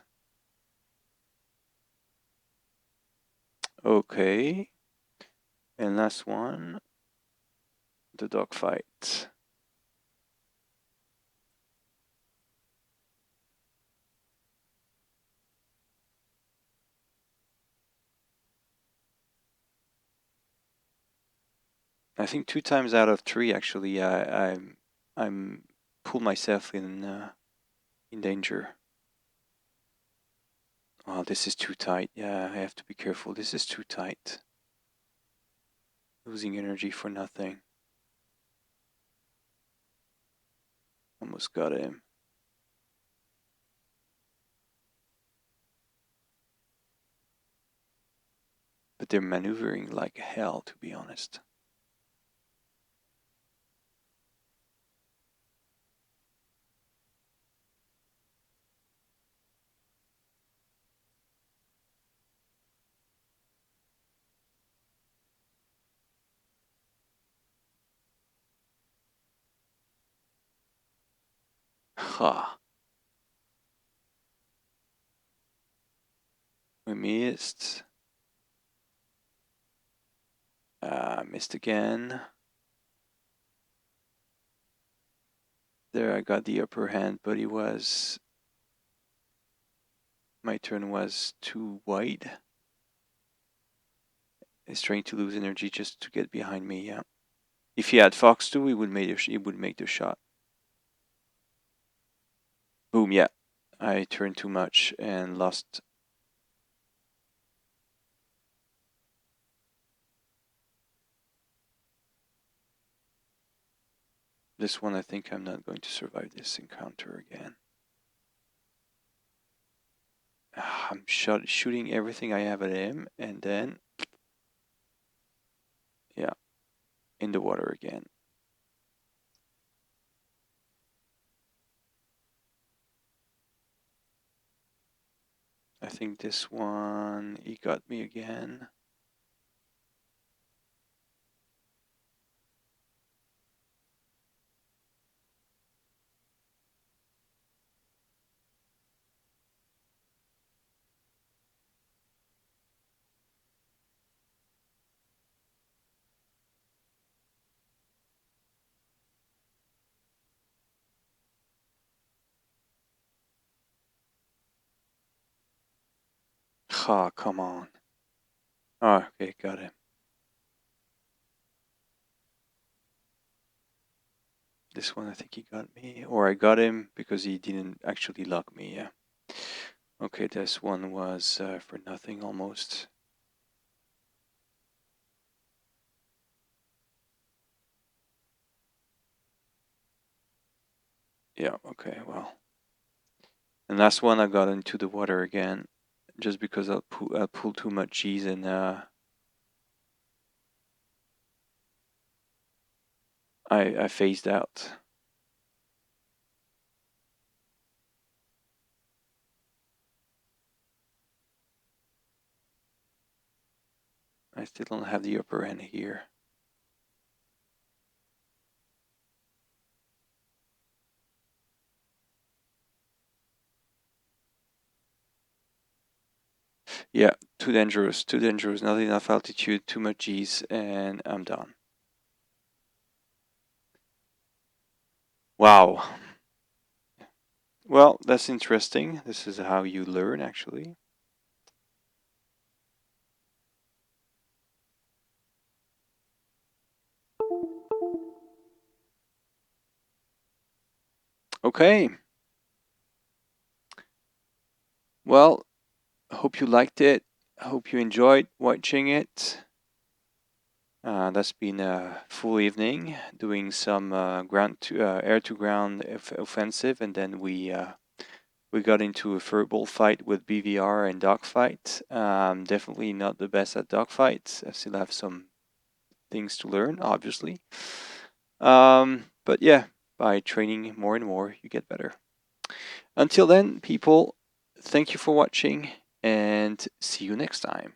Okay. And last one, the dogfight. I think 2 times out of 3, actually, I'm pull myself in danger. Oh, this is too tight. Yeah, I have to be careful. This is too tight. Losing energy for nothing. Almost got him. But they're maneuvering like hell, to be honest. Ha. We missed. Missed again. There I got the upper hand, but it was... My turn was too wide. He's trying to lose energy just to get behind me, yeah. If he had Fox 2, he would make the shot. Boom, yeah. I turned too much and lost. This one, I think I'm not going to survive this encounter again. I'm shooting everything I have at him, and then... Yeah, in the water again. I think this one, he got me again. Ha, come on. Oh, okay, got him. This one, I think he got me, or I got him because he didn't actually lock me, yeah. Okay, this one was for nothing almost. Yeah, okay, well. And last one, I got into the water again, just because I pulled too much cheese and I phased out. I still don't have the upper end here. Yeah, too dangerous, not enough altitude, too much G's, and I'm done. Wow. Well, that's interesting. This is how you learn, actually. Okay. Well, I hope you liked it. I hope you enjoyed watching it. That's been a full evening doing some air-to-ground offensive, and then we got into a verbal fight with BVR and dogfight. Definitely not the best at dogfights. I still have some things to learn, obviously. But yeah, by training more and more, you get better. Until then, people, thank you for watching, and see you next time.